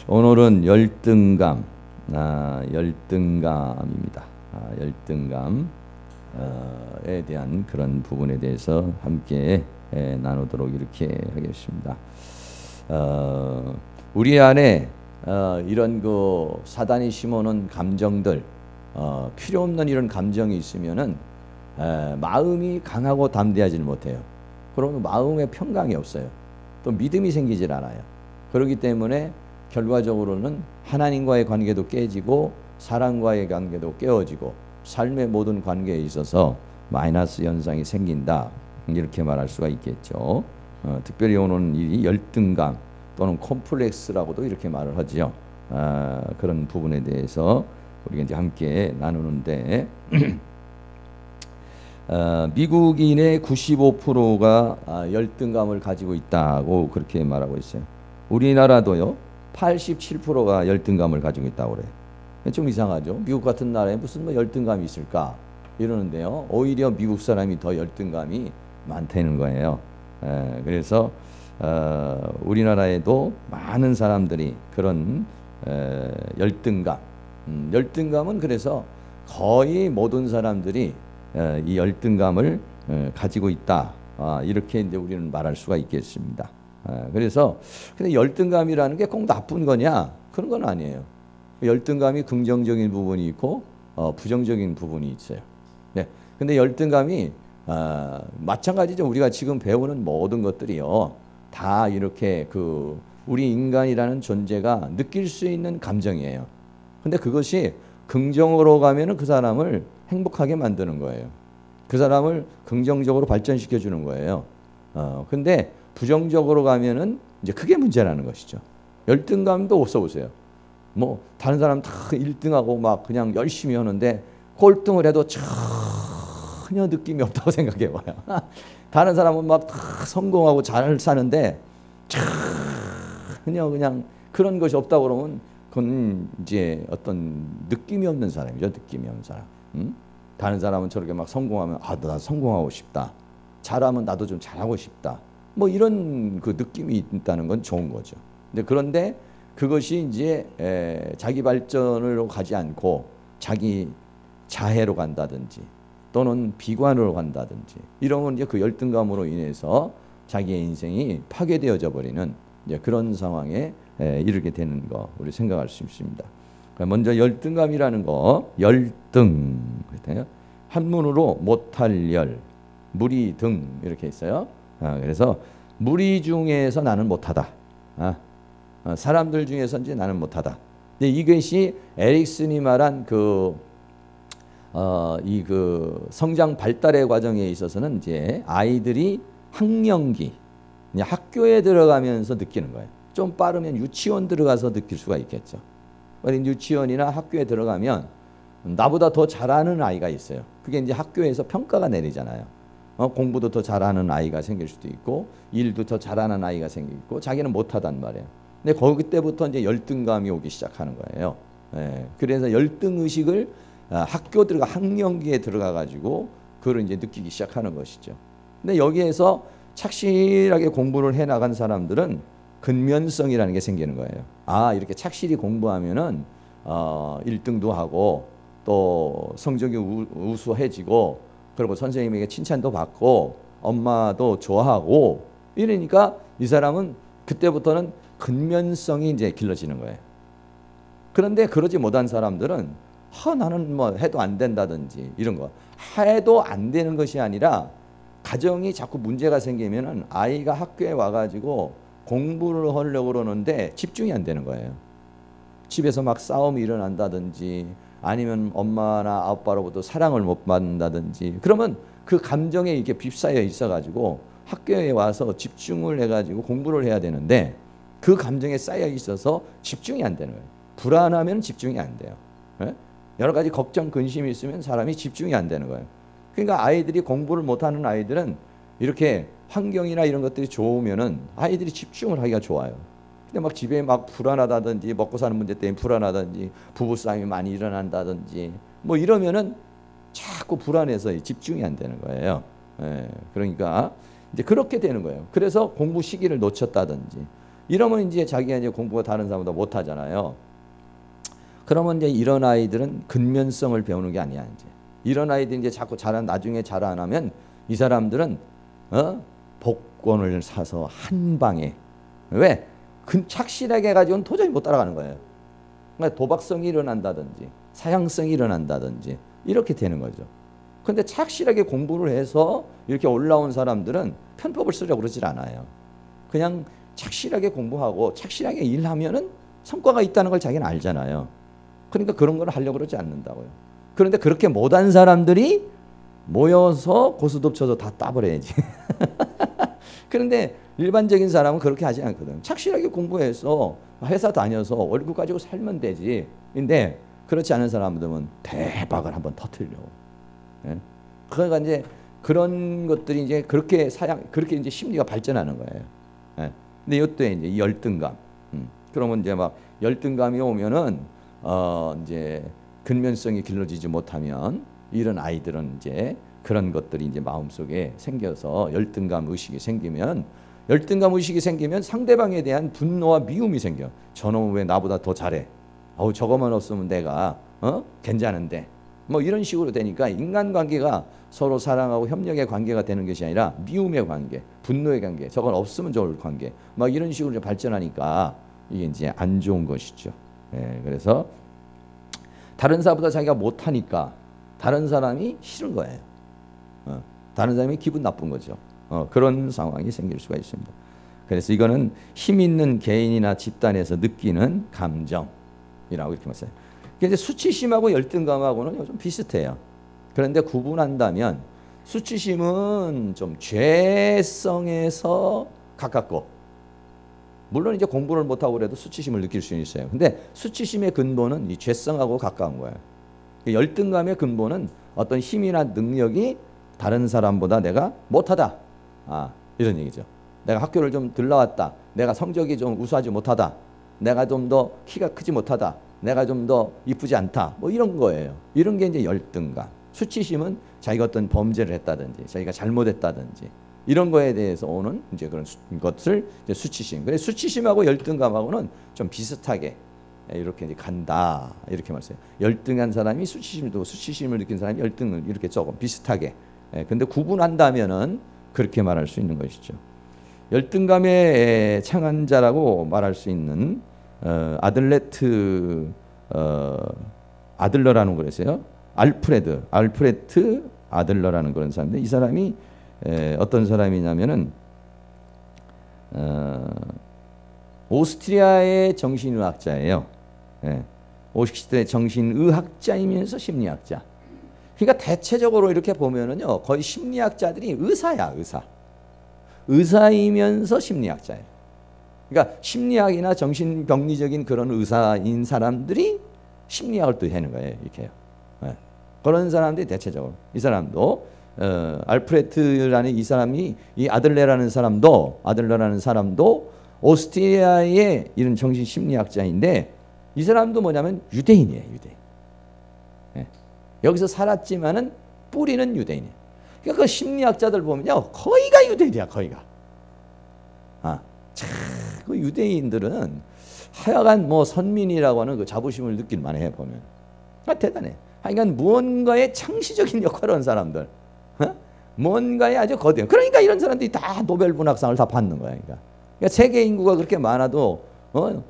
오늘은 열등감, 열등감입니다. 열등감에 대한 그런 부분에 대해서 함께 나누도록 이렇게 하겠습니다. 우리 안에 이런 그 사단이 심어놓은 감정들, 필요 없는 이런 감정이 있으면은 마음이 강하고 담대하지는 못해요. 그러면 마음에 평강이 없어요. 또 믿음이 생기질 않아요. 그렇기 때문에 결과적으로는 하나님과의 관계도 깨지고 사람과의 관계도 깨어지고 삶의 모든 관계에 있어서 마이너스 현상이 생긴다, 이렇게 말할 수가 있겠죠. 특별히 오는 이 열등감 또는 콤플렉스라고도 이렇게 말을 하죠. 그런 부분에 대해서 우리가 이제 함께 나누는데 미국인의 95%가 열등감을 가지고 있다고 그렇게 말하고 있어요. 우리나라도요 87%가 열등감을 가지고 있다고 그래요. 좀 이상하죠. 미국 같은 나라에 무슨 뭐 열등감이 있을까 이러는데요, 오히려 미국 사람이 더 열등감이 많다는 거예요. 그래서 우리나라에도 많은 사람들이 그런 열등감, 열등감은 그래서 거의 모든 사람들이 이 열등감을 가지고 있다, 이렇게 이제 우리는 말할 수가 있겠습니다. 그래서 근데 열등감이라는 게 꼭 나쁜 거냐, 그런 건 아니에요. 열등감이 긍정적인 부분이 있고 부정적인 부분이 있어요. 네. 근데 열등감이 마찬가지죠. 우리가 지금 배우는 모든 것들이요 다 이렇게 그 우리 인간이라는 존재가 느낄 수 있는 감정이에요. 근데 그것이 긍정으로 가면은 그 사람을 행복하게 만드는 거예요. 그 사람을 긍정적으로 발전시켜 주는 거예요. 근데 부정적으로 가면은 이제 그게 문제라는 것이죠. 열등감도 없어보세요. 뭐 다른 사람 다 1등하고 막 그냥 열심히 하는데 꼴등을 해도 전혀 느낌이 없다고 생각해 봐요. 다른 사람은 막 다 성공하고 잘 사는데 전혀 그냥 그런 것이 없다고 그러면 그건 이제 어떤 느낌이 없는 사람이죠. 느낌이 없는 사람. 다른 사람은 저렇게 막 성공하면 나 성공하고 싶다. 잘하면 나도 좀 잘하고 싶다. 뭐 이런 그 느낌이 있다는 건 좋은 거죠. 그런데 그것이 이제 자기 발전으로 가지 않고 자기 자해로 간다든지 또는 비관으로 간다든지 이러면 이제 그 열등감으로 인해서 자기의 인생이 파괴되어져 버리는 이제 그런 상황에 이르게 되는 거 우리 생각할 수 있습니다. 먼저 열등감이라는 거, 열등 한문으로 못할 열, 무리 등 이렇게 있어요. 그래서 무리 중에서 나는 못하다. 사람들 중에서 이제 나는 못하다. 근데 이것이 에릭슨이 말한 이 성장 발달의 과정에 있어서는 이제 아이들이 학령기, 학교에 들어가면서 느끼는 거예요. 좀 빠르면 유치원 들어가서 느낄 수가 있겠죠. 유치원이나 학교에 들어가면 나보다 더 잘하는 아이가 있어요. 그게 이제 학교에서 평가가 내리잖아요. 공부도 더 잘하는 아이가 생길 수도 있고 일도 더 잘하는 아이가 생기고 자기는 못하단 말이에요. 근데 거기 때부터 이제 열등감이 오기 시작하는 거예요. 그래서 열등 의식을 학교 들어가 학령기에 들어가 가지고 그걸 이제 느끼기 시작하는 것이죠. 근데 여기에서 착실하게 공부를 해 나간 사람들은 근면성이라는 게 생기는 거예요. 이렇게 착실히 공부하면은 1등도 하고 또 성적이 우수해지고 그리고 선생님에게 칭찬도 받고 엄마도 좋아하고 이러니까 이 사람은 그때부터는 근면성이 이제 길러지는 거예요. 그런데 그러지 못한 사람들은 나는 뭐 해도 안 된다든지 이런 거 해도 안 되는 것이 아니라 가정이 자꾸 문제가 생기면은 아이가 학교에 와가지고 공부를 하려고 그러는데 집중이 안 되는 거예요. 집에서 막 싸움이 일어난다든지 아니면 엄마나 아빠로부터 사랑을 못 받는다든지 그러면 그 감정에 이렇게 휩싸여 있어가지고 학교에 와서 집중을 해가지고 공부를 해야 되는데 그 감정에 쌓여 있어서 집중이 안 되는 거예요. 불안하면 집중이 안 돼요. 여러 가지 걱정, 근심이 있으면 사람이 집중이 안 되는 거예요. 그러니까 아이들이 공부를 못하는 아이들은 이렇게 환경이나 이런 것들이 좋으면은 아이들이 집중을 하기가 좋아요. 근데 막 집에 막 불안하다든지 먹고 사는 문제 때문에 불안하다든지 부부싸움이 많이 일어난다든지 뭐 이러면은 자꾸 불안해서 집중이 안 되는 거예요. 그러니까 이제 그렇게 되는 거예요. 그래서 공부 시기를 놓쳤다든지 이러면 이제 자기가 이제 공부가 다른 사람보다 못하잖아요. 그러면 이제 이런 아이들은 근면성을 배우는 게 아니야. 이제 이런 아이들이 이제 자꾸 나중에 잘 안 하면 이 사람들은 복권을 사서 한 방에 왜? 착실하게 해가지고는 도저히 못 따라가는 거예요. 그러니까 도박성이 일어난다든지 사양성이 일어난다든지 이렇게 되는 거죠. 근데 착실하게 공부를 해서 이렇게 올라온 사람들은 편법을 쓰려고 그러질 않아요. 그냥 착실하게 공부하고 착실하게 일하면은 성과가 있다는 걸 자기는 알잖아요. 그러니까 그런 걸 하려고 그러지 않는다고요. 그런데 그렇게 못한 사람들이 모여서 고스톱 쳐서 다 따버려야지. 그런데 일반적인 사람은 그렇게 하지 않거든. 착실하게 공부해서 회사 다녀서 월급 가지고 살면 되지. 근데 그렇지 않은 사람들은 대박을 한번 터뜨리려고. 예? 그러니까 이제 그런 것들이 이제 그렇게 이제 심리가 발전하는 거예요. 예? 근데 이때 이제 이 열등감. 그러면 이제 막 열등감이 오면은 이제 근면성이 길러지지 못하면 이런 아이들은 이제 그런 것들이 이제 마음속에 생겨서 열등감 의식이 생기면 상대방에 대한 분노와 미움이 생겨. 저놈은 왜 나보다 더 잘해? 저거만 없으면 내가 괜찮은데. 뭐 이런 식으로 되니까 인간관계가 서로 사랑하고 협력의 관계가 되는 것이 아니라 미움의 관계, 분노의 관계, 저건 없으면 좋을 관계. 막 이런 식으로 발전하니까 이게 이제 안 좋은 것이죠. 예, 그래서 다른 사람보다 자기가 못하니까 다른 사람이 싫은 거예요. 다른 사람이 기분 나쁜 거죠. 그런 상황이 생길 수가 있습니다. 그래서 이거는 힘 있는 개인이나 집단에서 느끼는 감정이라고 이렇게 말해요. 이제 수치심하고 열등감하고는 좀 비슷해요. 그런데 구분한다면 수치심은 좀 죄성에서 가깝고, 물론 이제 공부를 못하고 그래도 수치심을 느낄 수는 있어요. 근데 수치심의 근본은 이 죄성하고 가까운 거예요. 열등감의 근본은 어떤 힘이나 능력이 다른 사람보다 내가 못하다. 이런 얘기죠. 내가 학교를 좀 덜 나왔다. 내가 성적이 좀 우수하지 못하다. 내가 좀 더 키가 크지 못하다. 내가 좀 더 이쁘지 않다. 뭐 이런 거예요. 이런 게 이제 열등감. 수치심은 자기가 어떤 범죄를 했다든지, 자기가 잘못했다든지 이런 거에 대해서 오는 이제 그런 것을 이제 수치심. 그래서 수치심하고 열등감하고는 좀 비슷하게 이렇게 이제 간다. 이렇게 말해요. 열등한 사람이 수치심을 느낀 사람이 열등을 이렇게 조금 비슷하게. 근데 구분한다면은 그렇게 말할 수 있는 것이죠. 열등감의 창안자라고 말할 수 있는 아들러라는 거였어요. 알프레드 아들러라는 그런 사람인데 이 사람이 어떤 사람이냐면은 오스트리아의 정신의학자예요. 오스트리아의 정신의학자이면서 심리학자. 그러니까 대체적으로 이렇게 보면은요, 거의 심리학자들이 의사야, 의사이면서 심리학자예요. 그러니까 심리학이나 정신병리적인 그런 의사인 사람들이 심리학을 또 하는 거예요, 이렇게요. 그런 사람들이 대체적으로 이 사람도 알프레트라는 이 사람이 이 아들러라는 사람도 오스트리아의 이런 정신 심리학자인데 이 사람도 뭐냐면 유대인이에요, 유대인. 여기서 살았지만은 뿌리는 유대인이에요. 그러니까 그 심리학자들 보면요, 거의가 유대인이야, 거의가. 그 유대인들은 하여간 뭐 선민이라고 하는 그 자부심을 느낄 만해 보면. 대단해. 하여간 무언가의 창시적인 역할을 하는 사람들. 뭔가에 아주 거대한. 그러니까 이런 사람들이 다 노벨 문학상을 다 받는 거야. 그러니까 세계 인구가 그렇게 많아도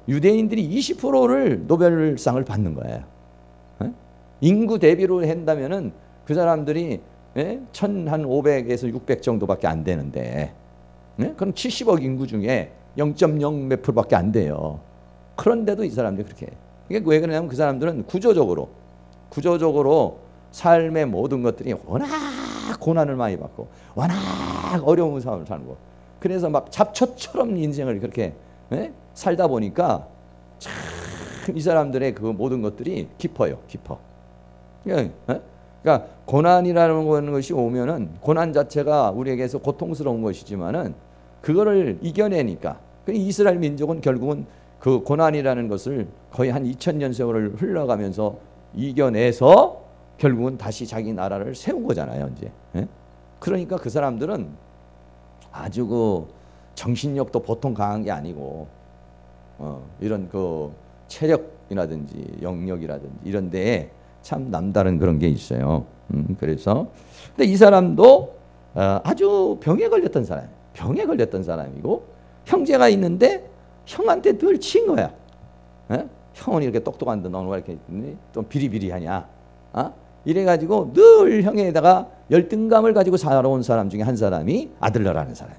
유대인들이 20%를 노벨상을 받는 거예요. 인구 대비로 한다면은 그 사람들이 1,500에서 600 정도밖에 안 되는데, 그럼 70억 인구 중에 0.0 몇 프로밖에 안 돼요. 그런데도 이 사람들이 그렇게 해요. 이게 왜 그러냐면 그 사람들은 구조적으로 삶의 모든 것들이 워낙 고난을 많이 받고 워낙 어려운 삶을 사는 거. 그래서 막 잡초처럼 인생을 그렇게 살다 보니까 참 이 사람들의 그 모든 것들이 깊어요, 깊어. 그러니까 고난이라는 것이 오면은 고난 자체가 우리에게서 고통스러운 것이지만은 그거를 이겨내니까 이스라엘 민족은 결국은 그 고난이라는 것을 거의 한 2000년 세월을 흘러가면서 이겨내서 결국은 다시 자기 나라를 세운 거잖아요, 이제. 그러니까 그 사람들은 아주 그 정신력도 보통 강한 게 아니고 이런 그 체력이라든지 영역이라든지 이런 데에 참 남다른 그런 게 있어요. 그래서 근데 이 사람도 아주 병에 걸렸던 사람, 병에 걸렸던 사람이고 형제가 있는데 형한테 늘 친 거야. 에? 형은 이렇게 똑똑한데 너는 왜 이렇게 좀 비리비리하냐? 이래가지고 늘 형에다가 열등감을 가지고 살아온 사람 중에 한 사람이 아들러라는 사람.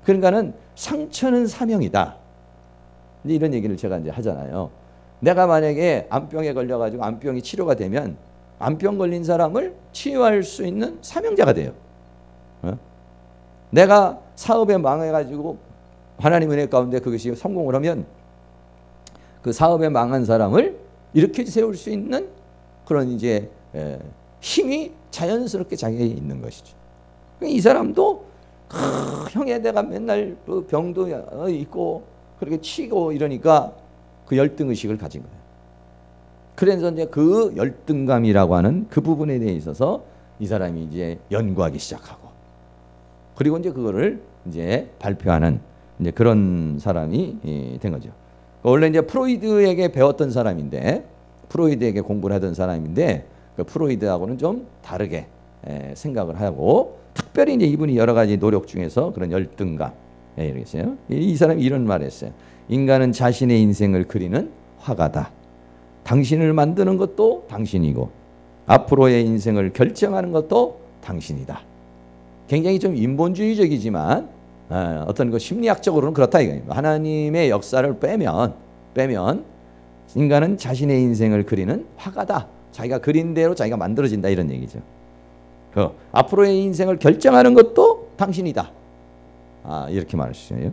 그러니까는 상처는 사명이다. 이런 얘기를 제가 이제 하잖아요. 내가 만약에 암병에 걸려가지고 암병이 치료가 되면 암병 걸린 사람을 치유할 수 있는 사명자가 돼요. 내가 사업에 망해가지고 하나님 은혜 가운데 그것이 성공을 하면 그 사업에 망한 사람을 일으켜 세울 수 있는 그런 이제 힘이 자연스럽게 자기에게 있는 것이죠. 이 사람도 형에다가 맨날 병도 있고 그렇게 치고 이러니까 그 열등 의식을 가진 거예요. 그래서 이제 그 열등감이라고 하는 그 부분에 대해 있어서 이 사람이 이제 연구하기 시작하고 그리고 이제 그거를 이제 발표하는 이제 그런 사람이 된 거죠. 원래 이제 프로이드에게 배웠던 사람인데 프로이드에게 공부를 하던 사람인데 그 프로이드하고는 좀 다르게 생각을 하고 특별히 이제 이분이 여러 가지 노력 중에서 그런 열등감 이러겠어요. 이 사람이 이런 말을 했어요. 인간은 자신의 인생을 그리는 화가다. 당신을 만드는 것도 당신이고 앞으로의 인생을 결정하는 것도 당신이다. 굉장히 좀 인본주의적이지만 어떤 그 심리학적으로는 그렇다 이거예요. 하나님의 역사를 빼면 인간은 자신의 인생을 그리는 화가다. 자기가 그린 대로 자기가 만들어진다 이런 얘기죠. 그 앞으로의 인생을 결정하는 것도 당신이다. 이렇게 말하시죠.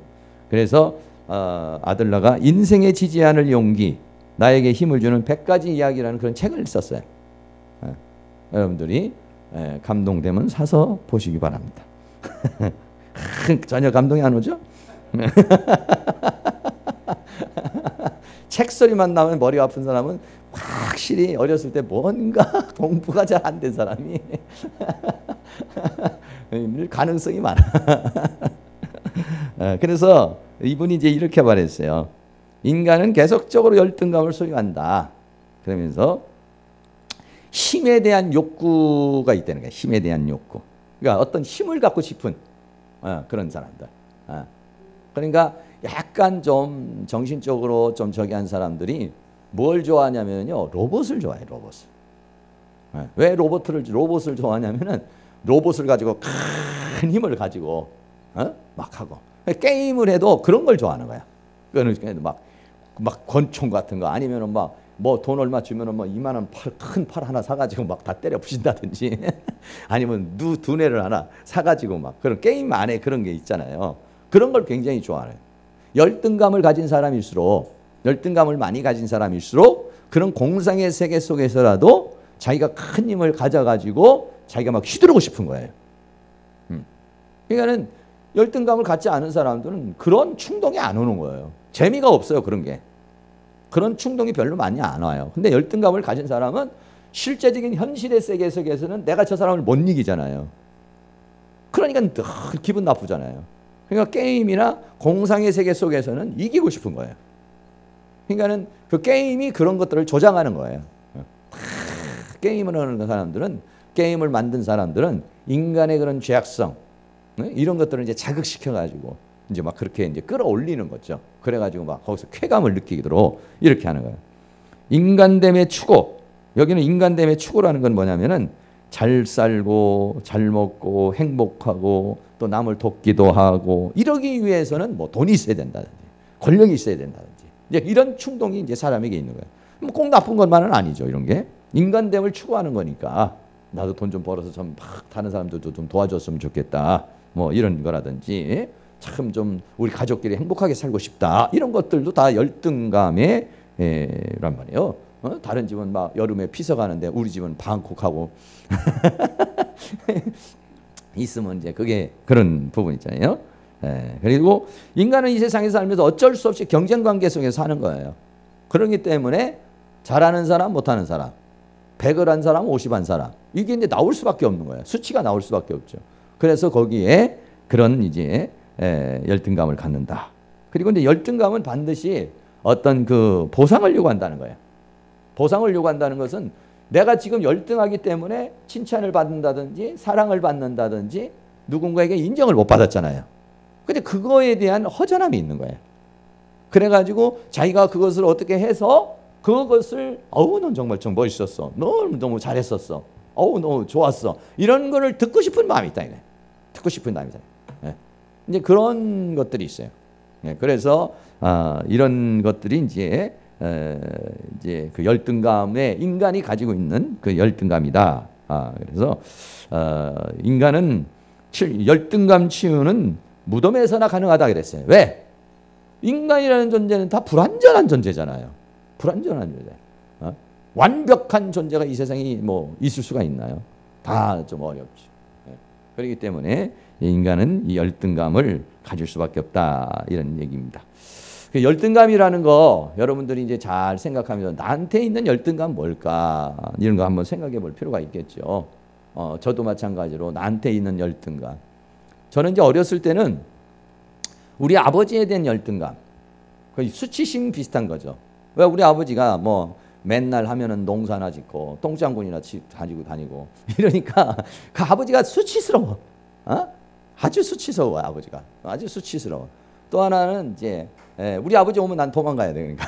그래서 아들러가 인생에 지지 않을 용기, 나에게 힘을 주는 100가지 이야기라는 그런 책을 썼어요. 여러분들이 감동되면 사서 보시기 바랍니다. 전혀 감동이 안 오죠? 책 소리만 나면 머리가 아픈 사람은 확실히 어렸을 때 뭔가 공부가 잘 안 된 사람이 가능성이 많아. 그래서 이분이 이제 이렇게 말했어요. 인간은 계속적으로 열등감을 소유한다. 그러면서 힘에 대한 욕구가 있다는 거야. 힘에 대한 욕구. 그러니까 어떤 힘을 갖고 싶은 그런 사람들. 그러니까 약간 좀 정신적으로 좀 저기 한 사람들이 뭘 좋아하냐면요. 로봇을 좋아해. 로봇을. 왜 로봇을 좋아하냐면은 로봇을 가지고 큰 힘을 가지고 막 하고 게임을 해도 그런 걸 좋아하는 거야. 그러니까 막 권총 같은 거 아니면은 막 뭐 돈 얼마 주면은 뭐 이만한 큰 팔 하나 사가지고 막 다 때려 부신다든지 아니면 두뇌를 하나 사가지고 막 그런 게임 안에 그런 게 있잖아요. 그런 걸 굉장히 좋아해요. 열등감을 가진 사람일수록 열등감을 많이 가진 사람일수록 그런 공상의 세계 속에서라도 자기가 큰 힘을 가져가지고 자기가 막 휘두르고 싶은 거예요. 그러니까는 열등감을 갖지 않은 사람들은 그런 충동이 안 오는 거예요. 재미가 없어요. 그런 게. 그런 충동이 별로 많이 안 와요. 근데 열등감을 가진 사람은 실제적인 현실의 세계 속에서는 내가 저 사람을 못 이기잖아요. 그러니까 늘 기분 나쁘잖아요. 그러니까 게임이나 공상의 세계 속에서는 이기고 싶은 거예요. 그러니까는 그 게임이 그런 것들을 조장하는 거예요. 게임을 하는 사람들은, 게임을 만든 사람들은 인간의 그런 죄악성 이런 것들을 이제 자극시켜가지고 이제 막 그렇게 이제 끌어올리는 거죠. 그래가지고 막 거기서 쾌감을 느끼도록 이렇게 하는 거예요. 인간됨의 추구. 여기는 인간됨의 추구라는 건 뭐냐면은 잘 살고 잘 먹고 행복하고 또 남을 돕기도 하고 이러기 위해서는 뭐 돈이 있어야 된다든지 권력이 있어야 된다든지 이제 이런 충동이 이제 사람에게 있는 거예요. 뭐 꼭 나쁜 것만은 아니죠. 이런 게 인간됨을 추구하는 거니까 나도 돈 좀 벌어서 좀 막 다른 사람들도 좀 도와줬으면 좋겠다. 뭐 이런 거라든지 참 좀 우리 가족끼리 행복하게 살고 싶다. 이런 것들도 다 열등감의 란 말이에요. 다른 집은 막 여름에 피서 가는데 우리 집은 방콕하고 있으면 이제 그게 그런 부분 있잖아요. 그리고 인간은 이 세상에 살면서 어쩔 수 없이 경쟁 관계 속에서 사는 거예요. 그렇기 때문에 잘하는 사람, 못하는 사람, 100을 한 사람, 50한 사람 이게 이제 나올 수밖에 없는 거예요. 수치가 나올 수밖에 없죠. 그래서 거기에 그런 이제 열등감을 갖는다. 그리고 이제 열등감은 반드시 어떤 그 보상을 요구한다는 거예요. 보상을 요구한다는 것은 내가 지금 열등하기 때문에 칭찬을 받는다든지 사랑을 받는다든지 누군가에게 인정을 못 받았잖아요. 근데 그거에 대한 허전함이 있는 거예요. 그래가지고 자기가 그것을 어떻게 해서 그것을 어우 넌 정말 좀 멋있었어. 넌 너무 잘했었어. 어우 너무 좋았어. 이런 거를 듣고 싶은 마음이 있다 이거예요. 듣고 싶은 마음이다. 예. 이제 그런 것들이 있어요. 예. 그래서 이런 것들이 이제 그 열등감에 인간이 가지고 있는 그 열등감이다. 그래서 인간은 열등감 치유는 무덤에서나 가능하다 그랬어요. 왜? 인간이라는 존재는 다 불완전한 존재잖아요. 불완전한 존재. 완벽한 존재가 이 세상에 뭐 있을 수가 있나요? 다 좀 어렵죠. 그렇기 때문에 인간은 이 열등감을 가질 수밖에 없다 이런 얘기입니다. 그 열등감이라는 거 여러분들이 이제 잘 생각하면 나한테 있는 열등감 뭘까 이런 거 한번 생각해 볼 필요가 있겠죠. 저도 마찬가지로 나한테 있는 열등감. 저는 이제 어렸을 때는 우리 아버지에 대한 열등감, 거의 수치심 비슷한 거죠. 왜 우리 아버지가 뭐 맨날 하면은 농사나 짓고 똥장군이나 가지고 다니고 이러니까 그 아버지가 수치스러워. 아주 수치스러워 아버지가. 아주 수치스러워. 또 하나는 이제 우리 아버지 오면 난 도망가야 돼 그러니까.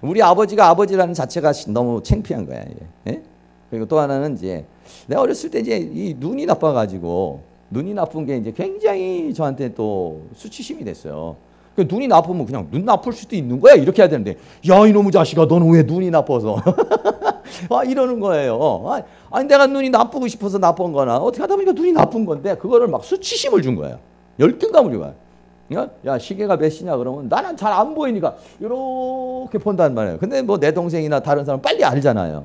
우리 아버지가 아버지라는 자체가 너무 창피한 거야. 예? 그리고 또 하나는 이제 내가 어렸을 때 이제 이 눈이 나빠가지고 눈이 나쁜 게 이제 굉장히 저한테 또 수치심이 됐어요. 눈이 나쁘면 그냥 눈 나쁠 수도 있는 거야 이렇게 해야 되는데 야 이놈의 자식아 너는 왜 눈이 나빠서 이러는 거예요. 아니 내가 눈이 나쁘고 싶어서 나쁜 거나 어떻게 하다 보니까 눈이 나쁜 건데 그거를 막 수치심을 준 거예요. 열등감을 준 거야. 야 시계가 몇 시냐 그러면 나는 잘 안 보이니까 이렇게 본단 말이에요. 근데 뭐 내 동생이나 다른 사람 빨리 알잖아요.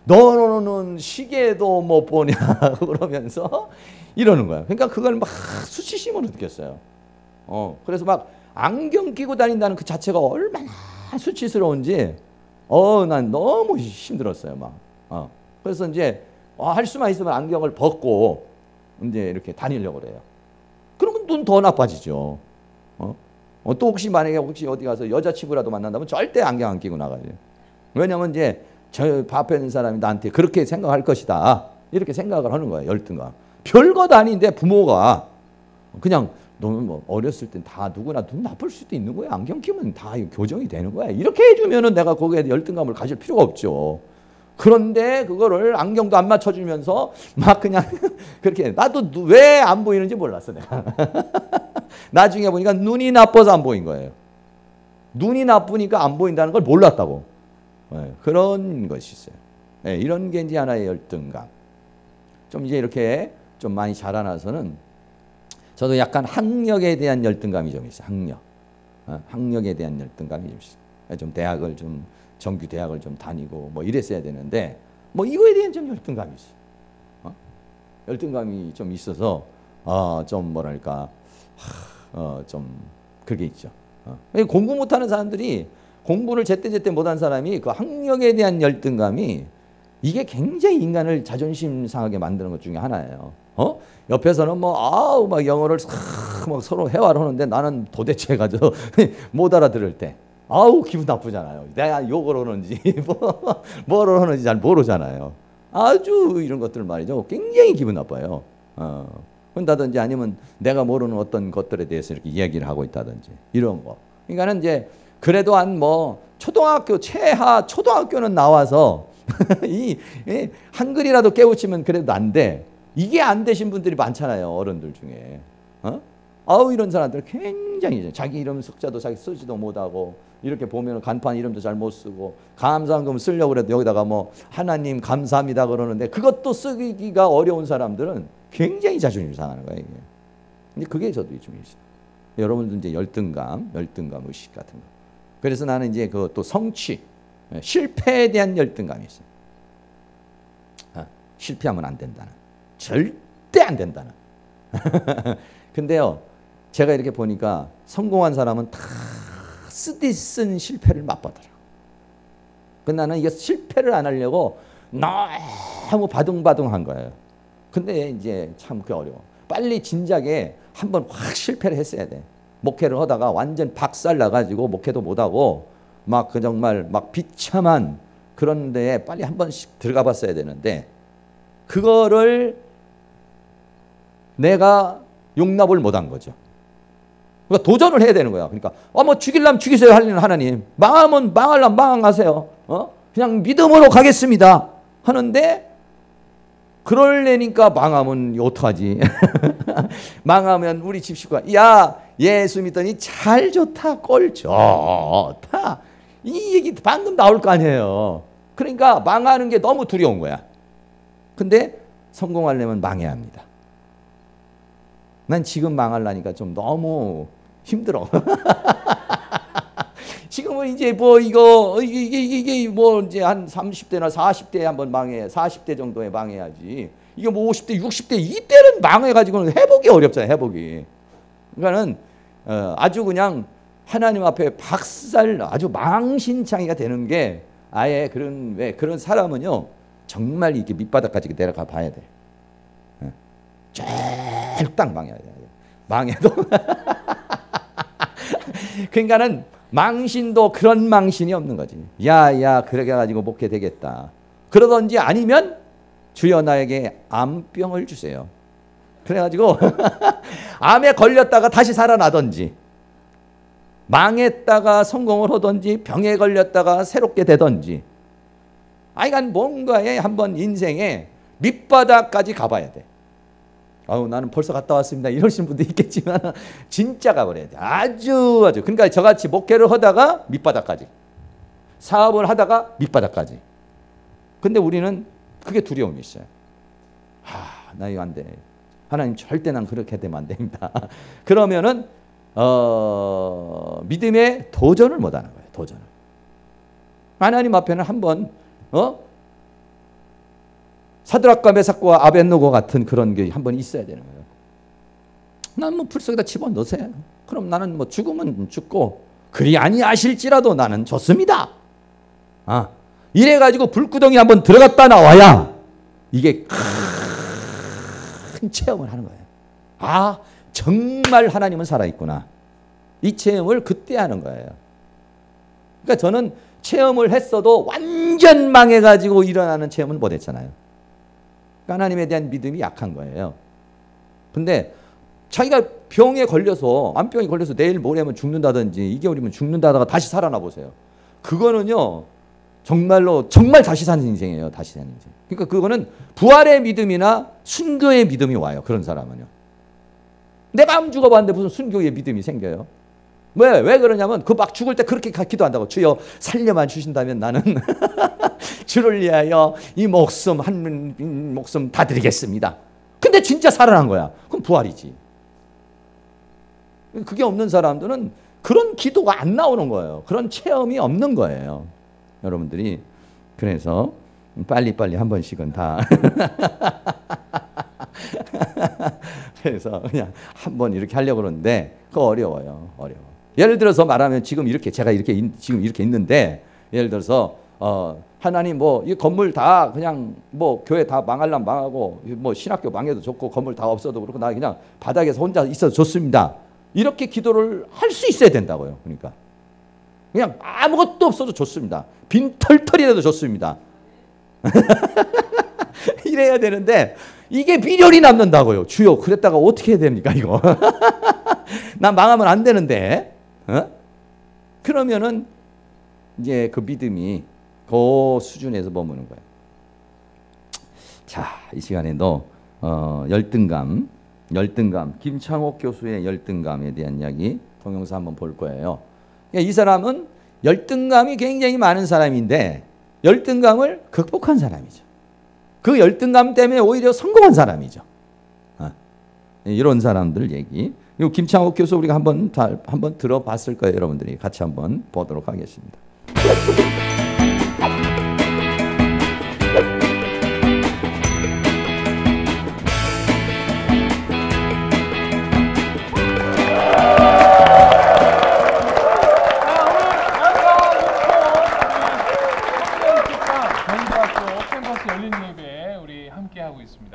너는 시계도 못 보냐 그러면서 이러는 거야. 그러니까 그걸 막 수치심으로 느꼈어요. 그래서 막 안경 끼고 다닌다는 그 자체가 얼마나 수치스러운지 난 너무 힘들었어요. 막. 그래서 이제 할 수만 있으면 안경을 벗고 이제 이렇게 다니려고 그래요. 그러면 눈 더 나빠지죠. 또 혹시 만약에 어디 가서 여자친구라도 만난다면 절대 안경 안 끼고 나가요. 왜냐면 이제 저 앞에 있는 사람이 나한테 그렇게 생각할 것이다. 이렇게 생각을 하는 거예요. 열등감. 별것 아닌데 부모가 그냥 너는 뭐 어렸을 땐 다 누구나 눈 나쁠 수도 있는 거야. 안경 끼면 다 교정이 되는 거야. 이렇게 해주면은 내가 거기에 열등감을 가질 필요가 없죠. 그런데 그거를 안경도 안 맞춰주면서 막 그냥 그렇게 나도 왜 안 보이는지 몰랐어 내가. 나중에 보니까 눈이 나빠서 안 보인 거예요. 눈이 나쁘니까 안 보인다는 걸 몰랐다고. 그런 것이 있어요. 이런 게 이제 하나의 열등감. 좀 이제 이렇게 좀 많이 자라나서는 저도 약간 학력에 대한 열등감이 좀 있어요. 학력에 대한 열등감이 좀 있어요. 좀 대학을 좀 정규 대학을 좀 다니고 뭐 이랬어야 되는데 뭐 이거에 대한 좀 열등감이 있어요. 열등감이 좀 있어서 좀 뭐랄까 좀 그게 있죠. 공부 못하는 사람들이 공부를 제때제때 못한 사람이 그 학력에 대한 열등감이 이게 굉장히 인간을 자존심 상하게 만드는 것 중에 하나예요. 옆에서는 뭐 막 영어를 막 서로 회화를 하는데 나는 도대체 가지고 못 알아들을 때 기분 나쁘잖아요. 내가 욕을 하는지 뭐를 하는지 잘 모르잖아요. 아주 이런 것들 말이죠. 굉장히 기분 나빠요. 그런다든지 아니면 내가 모르는 어떤 것들에 대해서 이렇게 이야기를 하고 있다든지 이런 거. 그러니까는 이제 그래도 한 뭐 초등학교 최하 초등학교는 나와서 이 한글이라도 깨우치면 그래도 안 돼. 이게 안 되신 분들이 많잖아요. 어른들 중에. 이런 사람들 굉장히 자기 이름 석자도 자기 쓰지도 못하고 이렇게 보면 간판 이름도 잘 못 쓰고 감사한금 쓰려고 그래도 여기다가 뭐 하나님 감사합니다 그러는데 그것도 쓰기가 어려운 사람들은 굉장히 자존심 상하는 거예요. 이게. 근데 그게 저도 좀 있어요. 여러분들 이제 열등감 의식 같은 거. 그래서 나는 이제 그 또 성취, 실패에 대한 열등감이 있어요. 실패하면 안 된다는. 절대 안 된다는. 근데요, 제가 이렇게 보니까 성공한 사람은 다 쓰디 쓴 실패를 맛보더라. 근데 나는 이게 실패를 안 하려고 너무 바둥바둥한 거예요. 근데 이제 참 그게 어려워. 빨리 진작에 한번 확 실패를 했어야 돼. 목회를 하다가 완전 박살 나가지고 목회도 못하고 막 그 정말 막 비참한 그런 데에 빨리 한 번씩 들어가 봤어야 되는데 그거를 내가 용납을 못한 거죠. 그러니까 도전을 해야 되는 거야. 그러니까 뭐 죽일라면 죽이세요 하는 하나님, 망하면 망하려면 망하세요. 그냥 믿음으로 가겠습니다 하는데 그럴래니까 망하면 어떡하지? 망하면 우리 집 식구가 야 예수 믿더니 잘 좋다 꼴 좋다 이 얘기 방금 나올 거 아니에요. 그러니까 망하는 게 너무 두려운 거야. 근데 성공하려면 망해야 합니다. 난 지금 망하려니까 좀 너무 힘들어. 지금은 이제 뭐 이게 뭐 이제 한 30대나 40대에 한번 망해, 40대 정도에 망해야지. 이게 뭐 50대, 60대 이때는 망해가지고는 회복이 어렵잖아요, 회복이. 그러니까는 아주 그냥 하나님 앞에 박살, 아주 망신창이가 되는 게 아예 그런 사람은요 정말 이렇게 밑바닥까지 내려가 봐야 돼. 쫄딱 망해야 돼. 망해도 그러니까는 망신도 그런 망신이 없는 거지. 야 그렇게 가지고 목회 되겠다. 그러든지 아니면 주여 나에게 암병을 주세요. 그래가지고 암에 걸렸다가 다시 살아나든지 망했다가 성공을 하든지 병에 걸렸다가 새롭게 되든지 아이간 뭔가에 한번 인생에 밑바닥까지 가봐야 돼. 아우 나는 벌써 갔다 왔습니다 이러시는 분도 있겠지만 진짜 가버려야 돼. 아주 그러니까 저같이 목회를 하다가 밑바닥까지, 사업을 하다가 밑바닥까지. 근데 우리는 그게 두려움이 있어요. 나 이거 안 돼. 하나님 절대 난 그렇게 되면 안 됩니다. 그러면은 믿음의 도전을 못 하는 거예요. 도전을. 하나님 앞에는 한번 사드락과 메삭과 아벳노고 같은 그런 게 한번 있어야 되는 거예요. 난 뭐 풀속에다 집어넣으세요. 그럼 나는 뭐 죽으면 죽고 그리 아니하실지라도 나는 좋습니다. 이래가지고 불구덩이 한번 들어갔다 나와야 이게 큰 체험을 하는 거예요. 정말 하나님은 살아있구나. 이 체험을 그때 하는 거예요. 그러니까 저는 체험을 했어도 완전 망해가지고 일어나는 체험은 못했잖아요. 하나님에 대한 믿음이 약한 거예요. 근데 자기가 병에 걸려서 암병에 걸려서 내일 모레면 죽는다든지 2개월이면 죽는다다가 다시 살아나 보세요. 그거는요 정말로 정말 다시 사는 인생이에요. 다시 사는 인생. 그러니까 그거는 부활의 믿음이나 순교의 믿음이 와요. 그런 사람은요. 내가 암 죽어봤는데 무슨 순교의 믿음이 생겨요? 왜 그러냐면 그 막 죽을 때 그렇게 기도한다고. 주여 살려만 주신다면 나는 주를 위하여 이 목숨 한 목숨 다 드리겠습니다. 근데 진짜 살아난 거야. 그럼 부활이지. 그게 없는 사람들은 그런 기도가 안 나오는 거예요. 그런 체험이 없는 거예요. 여러분들이 그래서 빨리빨리 한 번씩은 다 그래서 그냥 한 번 이렇게 하려고 그러는데 그거 어려워요. 예를 들어서 말하면 지금 이렇게 제가 지금 이렇게 있는데 예를 들어서 하나님 뭐 이 건물 다 그냥 뭐 교회 다 망하려면 망하고 뭐 신학교 망해도 좋고 건물 다 없어도 그렇고 나 그냥 바닥에서 혼자 있어도 좋습니다. 이렇게 기도를 할 수 있어야 된다고요. 그러니까 그냥 아무것도 없어도 좋습니다. 빈털털이라도 좋습니다. 이래야 되는데 이게 미련이 남는다고요. 주여 그랬다가 어떻게 해야 됩니까 이거. 난 망하면 안 되는데. 그러면은 이제 그 믿음이 그 수준에서 머무는 거예요. 자, 이 시간에도 열등감 김창옥 교수의 열등감에 대한 이야기 동영상 한번 볼 거예요. 이 사람은 열등감이 굉장히 많은 사람인데 열등감을 극복한 사람이죠. 그 열등감 때문에 오히려 성공한 사람이죠. 이런 사람들 얘기. 이 김창옥 교수 우리가 한번 들어봤을 거예요. 여러분들이 같이 한번 보도록 하겠습니다.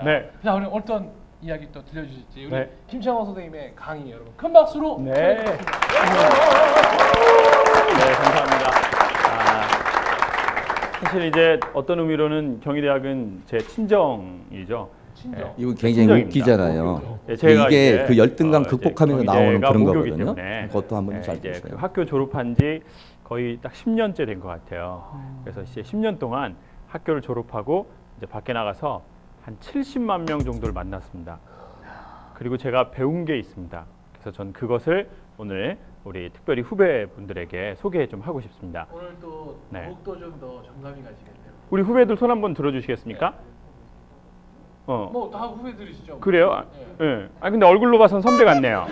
네. 자, 오늘 어떤 이야기 또 들려주실지 우리 네. 김창원 선생님의 강의 여러분 큰 박수로 네. 청해드리겠습니다. 네, 감사합니다. 사실 이제 어떤 의미로는 경희대학은 제 친정이죠. 친정. 이거 굉장히 친정입니다. 웃기잖아요. 네, 제가 이게 이제, 그 열등감 이제 극복하면서 나오는 경희대가 그런 모교이기 거거든요. 때문에 그것도 한번 네, 잘 이제 보세요. 그 학교 졸업한 지 거의 딱 10년째 된 것 같아요. 그래서 이제 10년 동안 학교를 졸업하고 이제 밖에 나가서 한 70만 명 정도를 만났습니다. 그리고 제가 배운 게 있습니다. 그래서 전 그것을 오늘 우리 특별히 후배분들에게 소개 좀 하고 싶습니다. 오늘 또 네. 더욱더 좀 더 정감이 가시겠네요. 우리 후배들 손 한번 들어주시겠습니까? 뭐 다 후배들이시죠? 그래요? 네. 예. 아 근데 얼굴로 봐선 선배 같네요.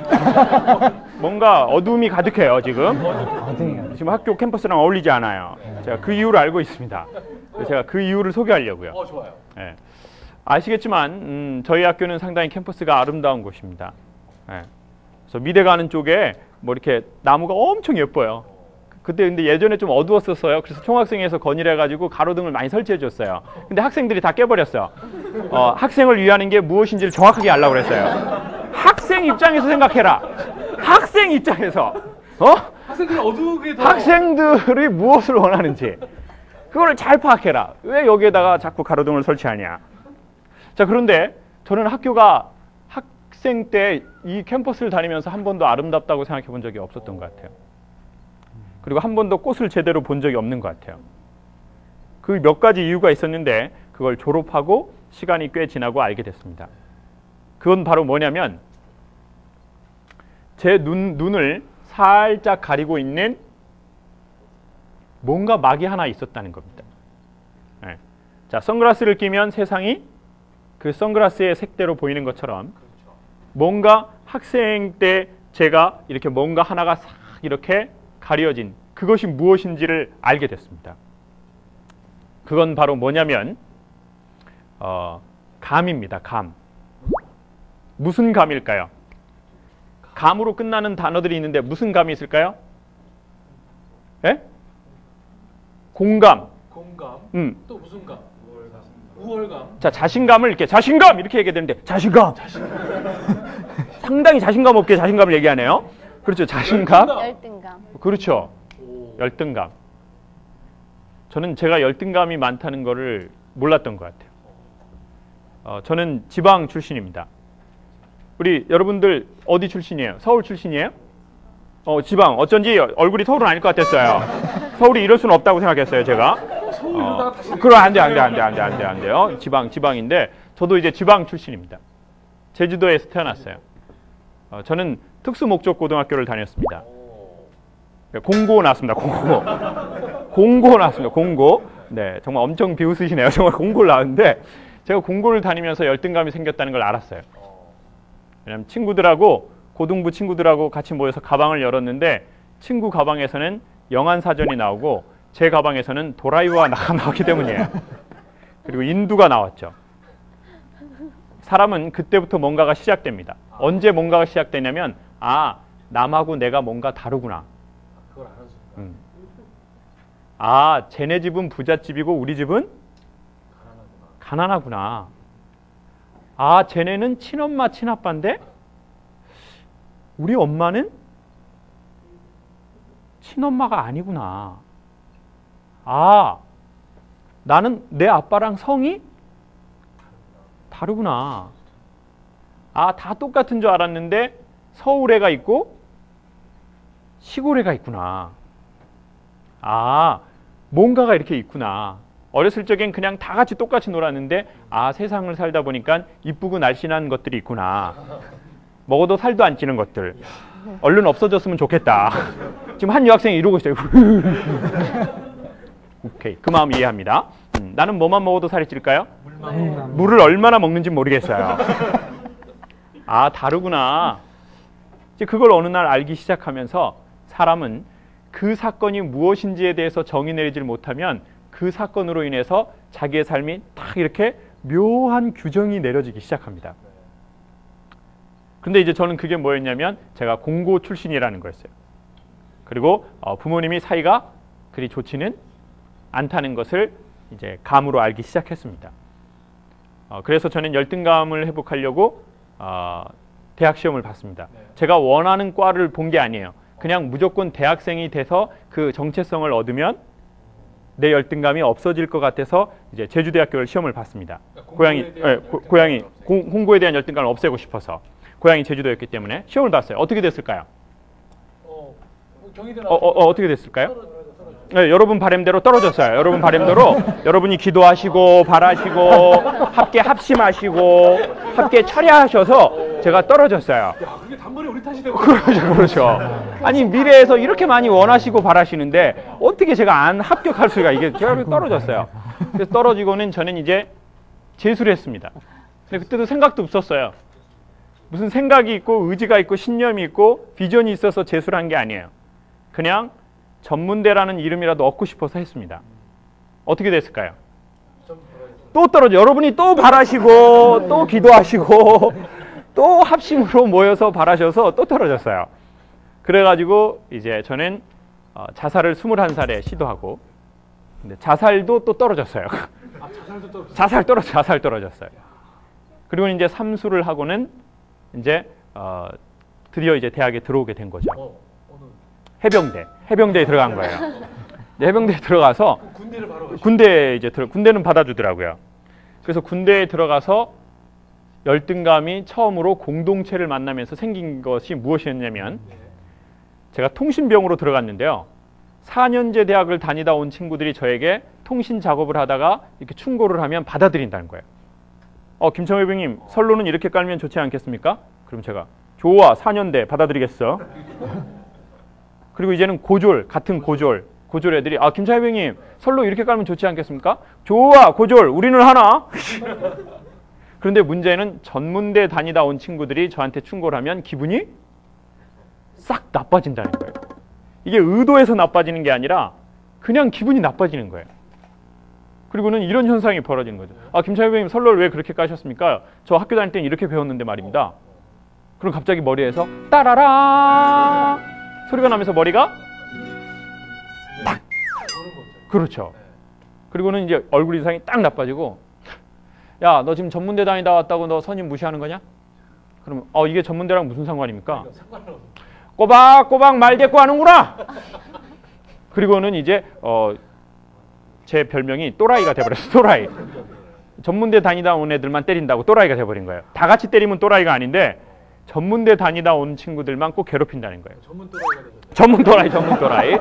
뭔가 어둠이 가득해요 지금. 지금 학교 캠퍼스랑 어울리지 않아요. 제가 그 이유를 알고 있습니다. 그래서 제가 그 이유를 소개하려고요. 좋아요. 예. 아시겠지만 저희 학교는 상당히 캠퍼스가 아름다운 곳입니다. 예. 그래서 미대 가는 쪽에 뭐 이렇게 나무가 엄청 예뻐요. 그때 근데 예전에 좀 어두웠었어요. 그래서 총학생회에서 건의해가지고 가로등을 많이 설치해줬어요. 근데 학생들이 다 깨버렸어요. 학생을 위하는 게 무엇인지를 정확하게 알라고 그랬어요. 학생 입장에서 생각해라. 학생 입장에서 학생들이 어두우게 더 학생들이 무엇을 원하는지 그걸 잘 파악해라. 왜 여기에다가 자꾸 가로등을 설치하냐. 자, 그런데 저는 학교가 학생 때 이 캠퍼스를 다니면서 한 번도 아름답다고 생각해 본 적이 없었던 것 같아요. 그리고 한 번도 꽃을 제대로 본 적이 없는 것 같아요. 그 몇 가지 이유가 있었는데 그걸 졸업하고 시간이 꽤 지나고 알게 됐습니다. 그건 바로 뭐냐면 제 눈을 살짝 가리고 있는 뭔가 막이 하나 있었다는 겁니다. 네. 자, 선글라스를 끼면 세상이 그 선글라스의 색대로 보이는 것처럼 뭔가 학생 때 제가 이렇게 뭔가 하나가 싹 이렇게 가려진 그것이 무엇인지를 알게 됐습니다. 그건 바로 뭐냐면 감입니다. 감. 무슨 감일까요? 감으로 끝나는 단어들이 있는데 무슨 감이 있을까요? 예? 공감. 공감. 또 무슨 감? 우월감. 자, 자신감을 이렇게 자신감 이렇게 얘기해야 되는데 자신감. 상당히 자신감 없게 자신감을 얘기하네요. 그렇죠. 자신감. 열등감. 그렇죠. 열등감. 저는 제가 열등감이 많다는 거를 몰랐던 것 같아요. 저는 지방 출신입니다. 우리 여러분들 어디 출신이에요? 서울 출신이에요? 지방. 어쩐지 얼굴이 서울은 아닐 것 같았어요. 서울이 이럴 수는 없다고 생각했어요, 제가. 그럼 안 돼요. 지방인데 저도 이제 지방 출신입니다. 제주도에서 태어났어요. 저는 특수목적고등학교를 다녔습니다. 공고 나왔습니다. 공고 나왔습니다. 공고. 네, 정말 엄청 비웃으시네요. 정말 공고를 나왔는데 제가 공고를 다니면서 열등감이 생겼다는 걸 알았어요. 왜냐하면 친구들하고 고등부 친구들하고 같이 모여서 가방을 열었는데 친구 가방에서는 영안사전이 나오고 제 가방에서는 도라이와 나가 나왔기 때문이에요. 그리고 인두가 나왔죠. 사람은 그때부터 뭔가가 시작됩니다. 언제 뭔가가 시작되냐면 남하고 내가 뭔가 다르구나. 그걸 아는 순간. 쟤네 집은 부잣집이고 우리 집은 가난하구나. 쟤네는 친엄마 친아빠인데 우리 엄마는 친엄마가 아니구나. 나는 내 아빠랑 성이 다르구나. 다 똑같은 줄 알았는데 서울애가 있고 시골애가 있구나. 뭔가가 이렇게 있구나. 어렸을 적엔 그냥 다 같이 똑같이 놀았는데 세상을 살다 보니까 이쁘고 날씬한 것들이 있구나. 먹어도 살도 안 찌는 것들. 얼른 없어졌으면 좋겠다. 지금 한 유학생이 이러고 있어요. 오케이, 그 마음 이해합니다. 나는 뭐만 먹어도 살이 찔까요? 물을 얼마나 먹는지 모르겠어요. 다르구나. 이제 그걸 어느 날 알기 시작하면서 사람은 그 사건이 무엇인지에 대해서 정의 내리질 못하면 그 사건으로 인해서 자기의 삶이 딱 이렇게 묘한 규정이 내려지기 시작합니다. 근데 이제 저는 그게 뭐였냐면 제가 공고 출신이라는 거였어요. 그리고 부모님이 사이가 그리 좋지는 않다는 것을 이제 감으로 알기 시작했습니다. 그래서 저는 열등감을 회복하려고 대학 시험을 봤습니다. 네. 제가 원하는 과를 본 게 아니에요. 그냥 무조건 대학생이 돼서 그 정체성을 얻으면 내 열등감이 없어질 것 같아서 이제 제주대학교를 시험을 봤습니다. 고향이 공부에 대한 열등감을 없애고 싶어서 고향이 제주도였기 때문에 시험을 봤어요. 어떻게 됐을까요? 어떻게 됐을까요? 네, 여러분 바램대로 떨어졌어요. 여러분 바램대로 여러분이 기도하시고 바라시고 함께 합심하시고 함께 철야하셔서 제가 떨어졌어요. 야, 그게 단번에 우리 탓이 되고. 그렇죠. 아니 미래에서 이렇게 많이 원하시고 바라시는데 어떻게 제가 안 합격할 수가 이게 결국 떨어졌어요. 그래서 떨어지고는 저는 이제 재수를 했습니다. 근데 그때도 생각도 없었어요. 무슨 생각이 있고 의지가 있고 신념이 있고 비전이 있어서 재수를 한 게 아니에요. 그냥 전문대라는 이름이라도 얻고 싶어서 했습니다. 어떻게 됐을까요? 또 떨어져. 여러분이 또 바라시고 또 기도하시고 또 합심으로 모여서 바라셔서 또 떨어졌어요. 그래가지고 이제 저는 자살을 21살에 시도하고 근데 자살도 또 떨어졌어요. 자살 떨어졌어요. 그리고 이제 삼수를 하고는 이제 드디어 이제 대학에 들어오게 된 거죠. 해병대에 들어간 거예요. 해병대에 들어가서 군대를 바로 가시죠. 군대는 받아주더라고요. 그래서 군대에 들어가서 열등감이 처음으로 공동체를 만나면서 생긴 것이 무엇이었냐면 제가 통신병으로 들어갔는데요. 4년제 대학을 다니다 온 친구들이 저에게 통신 작업을 하다가 이렇게 충고를 하면 받아들인다는 거예요. 김청회 병님 선로는 이렇게 깔면 좋지 않겠습니까? 그럼 제가 좋아 4년대 받아들이겠어. 그리고 이제는 같은 고졸 애들이 김청회 병님 선로 이렇게 깔면 좋지 않겠습니까? 좋아 고졸 우리는 하나. 그런데 문제는 전문대 다니다 온 친구들이 저한테 충고를 하면 기분이 싹 나빠진다는 거예요. 이게 의도해서 나빠지는 게 아니라 그냥 기분이 나빠지는 거예요. 그리고는 이런 현상이 벌어지는 거죠. 김창희 선생님 선로를 왜 그렇게 까셨습니까? 저 학교 다닐 때는 이렇게 배웠는데 말입니다. 그럼 갑자기 머리에서 따라라 소리가 나면서 머리가 딱 그렇죠. 그리고는 이제 얼굴 이상이 딱 나빠지고 야, 너 지금 전문대 다니다 왔다고 너 선임 무시하는 거냐? 그러면 이게 전문대랑 무슨 상관입니까? 꼬박꼬박 말대꾸 하는구나. 그리고는 이제 제 별명이 또라이가 돼버렸어요. 또라이. 전문대 다니다 온 애들만 때린다고 또라이가 돼버린 거예요. 다 같이 때리면 또라이가 아닌데 전문대 다니다 온 친구들만 꼭 괴롭힌다는 거예요. 전문 또라이.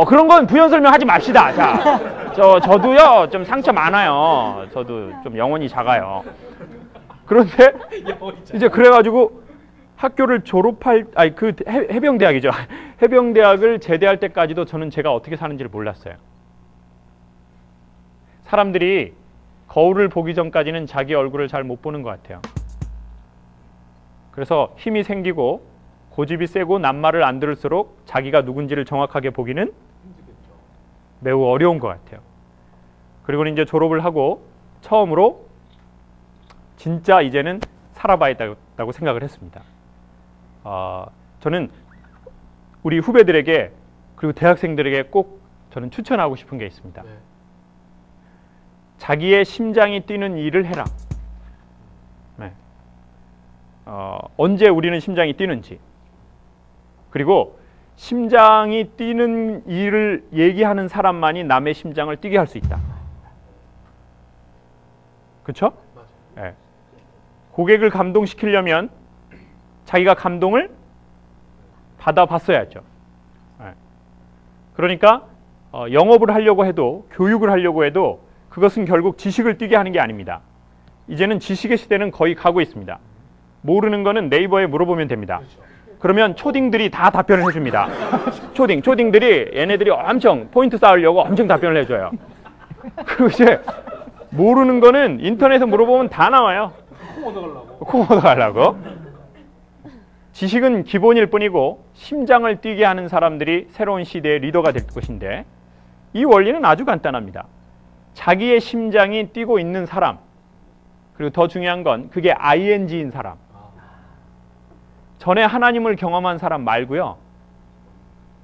그런 건 부연 설명하지 맙시다. 자, 저도요 좀 상처 많아요. 저도 좀 영혼이 작아요. 그런데 이제 그래가지고 학교를 해병대학이죠. 해병대학을 제대할 때까지도 저는 제가 어떻게 사는지를 몰랐어요. 사람들이 거울을 보기 전까지는 자기 얼굴을 잘 못 보는 것 같아요. 그래서 힘이 생기고 고집이 세고 낱말을 안 들을수록 자기가 누군지를 정확하게 보기는 매우 어려운 것 같아요. 그리고 이제 졸업을 하고 처음으로 진짜 이제는 살아봐야겠다고 생각을 했습니다. 저는 우리 후배들에게 그리고 대학생들에게 꼭 저는 추천하고 싶은 게 있습니다. 자기의 심장이 뛰는 일을 해라. 언제 우리는 심장이 뛰는지 그리고 심장이 뛰는 일을 얘기하는 사람만이 남의 심장을 뛰게 할 수 있다. 그렇죠? 네. 고객을 감동시키려면 자기가 감동을 받아봤어야죠. 네. 그러니까 영업을 하려고 해도 교육을 하려고 해도 그것은 결국 지식을 뛰게 하는 게 아닙니다. 이제는 지식의 시대는 거의 가고 있습니다. 모르는 거는 네이버에 물어보면 됩니다. 그러면 초딩들이 다 답변을 해줍니다. 초딩들이 얘네들이 엄청 포인트 쌓으려고 엄청 답변을 해줘요. 그리고 이제 모르는 거는 인터넷에 물어보면 다 나와요. 콩 얻어가려고. 지식은 기본일 뿐이고 심장을 뛰게 하는 사람들이 새로운 시대의 리더가 될 것인데 이 원리는 아주 간단합니다. 자기의 심장이 뛰고 있는 사람 그리고 더 중요한 건 그게 ING인 사람 전에 하나님을 경험한 사람 말고요.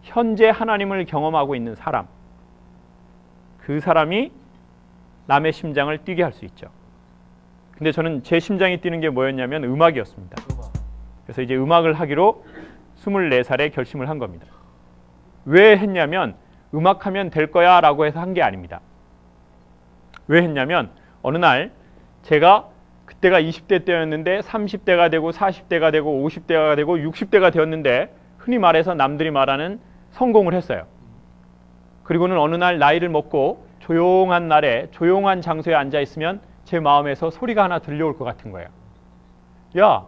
현재 하나님을 경험하고 있는 사람 그 사람이 남의 심장을 뛰게 할 수 있죠. 근데 저는 제 심장이 뛰는 게 뭐였냐면 음악이었습니다. 그래서 이제 음악을 하기로 24살에 결심을 한 겁니다. 왜 했냐면 음악하면 될 거야 라고 해서 한 게 아닙니다. 왜 했냐면 어느 날 제가 그때가 20대 때였는데 30대가 되고 40대가 되고 50대가 되고 60대가 되었는데 흔히 말해서 남들이 말하는 성공을 했어요. 그리고는 어느 날 나이를 먹고 조용한 날에 조용한 장소에 앉아 있으면 제 마음에서 소리가 하나 들려올 것 같은 거예요. 야,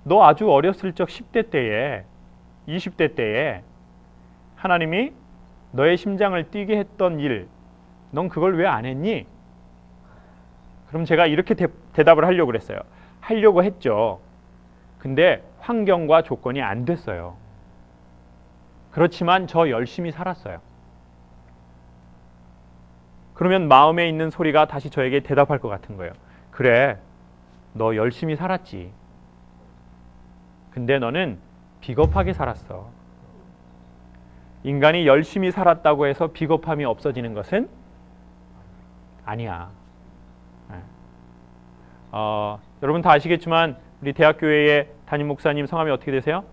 너 아주 어렸을 적 10대 때에 20대 때에 하나님이 너의 심장을 뛰게 했던 일, 넌 그걸 왜 안 했니? 그럼 제가 이렇게 대답을 하려고 그랬어요. 하려고 했죠. 근데 환경과 조건이 안 됐어요. 그렇지만 저 열심히 살았어요. 그러면 마음에 있는 소리가 다시 저에게 대답할 것 같은 거예요. 그래, 너 열심히 살았지. 근데 너는 비겁하게 살았어. 인간이 열심히 살았다고 해서 비겁함이 없어지는 것은 아니야. 여러분 다 아시겠지만 우리 대학교회의 담임 목사님 성함이 어떻게 되세요?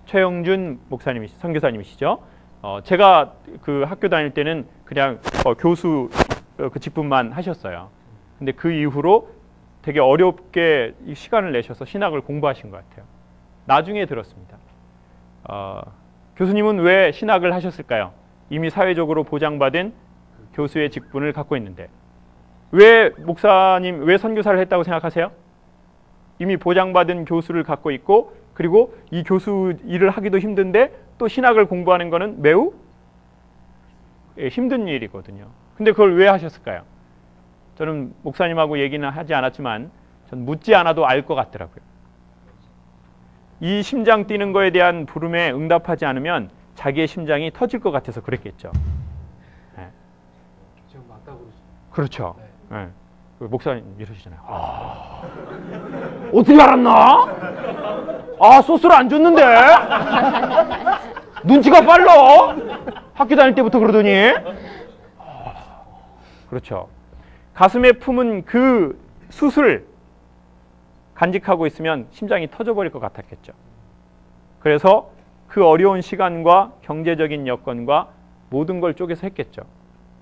최영준 목사님이 선교사님이시죠. 제가 그 학교 다닐 때는 그냥 교수 그 직분만 하셨어요. 근데 그 이후로 되게 어렵게 시간을 내셔서 신학을 공부하신 것 같아요. 나중에 들었습니다. 교수님은 왜 신학을 하셨을까요? 이미 사회적으로 보장받은 교수의 직분을 갖고 있는데. 왜 목사님, 왜 선교사를 했다고 생각하세요? 이미 보장받은 교수를 갖고 있고 그리고 이 교수 일을 하기도 힘든데 또 신학을 공부하는 것은 매우 힘든 일이거든요. 근데 그걸 왜 하셨을까요? 저는 목사님하고 얘기는 하지 않았지만 전 묻지 않아도 알 것 같더라고요. 이 심장 뛰는 거에 대한 부름에 응답하지 않으면 자기의 심장이 터질 것 같아서 그랬겠죠. 네. 지금 맞다고 그러시죠. 그렇죠. 네. 목사님 이러시잖아요. 어떻게 알았나? 소스를 안 줬는데? 눈치가 빨라? 학교 다닐 때부터 그러더니? 그렇죠. 가슴에 품은 그 숯을 간직하고 있으면 심장이 터져버릴 것 같았겠죠. 그래서 그 어려운 시간과 경제적인 여건과 모든 걸 쪼개서 했겠죠.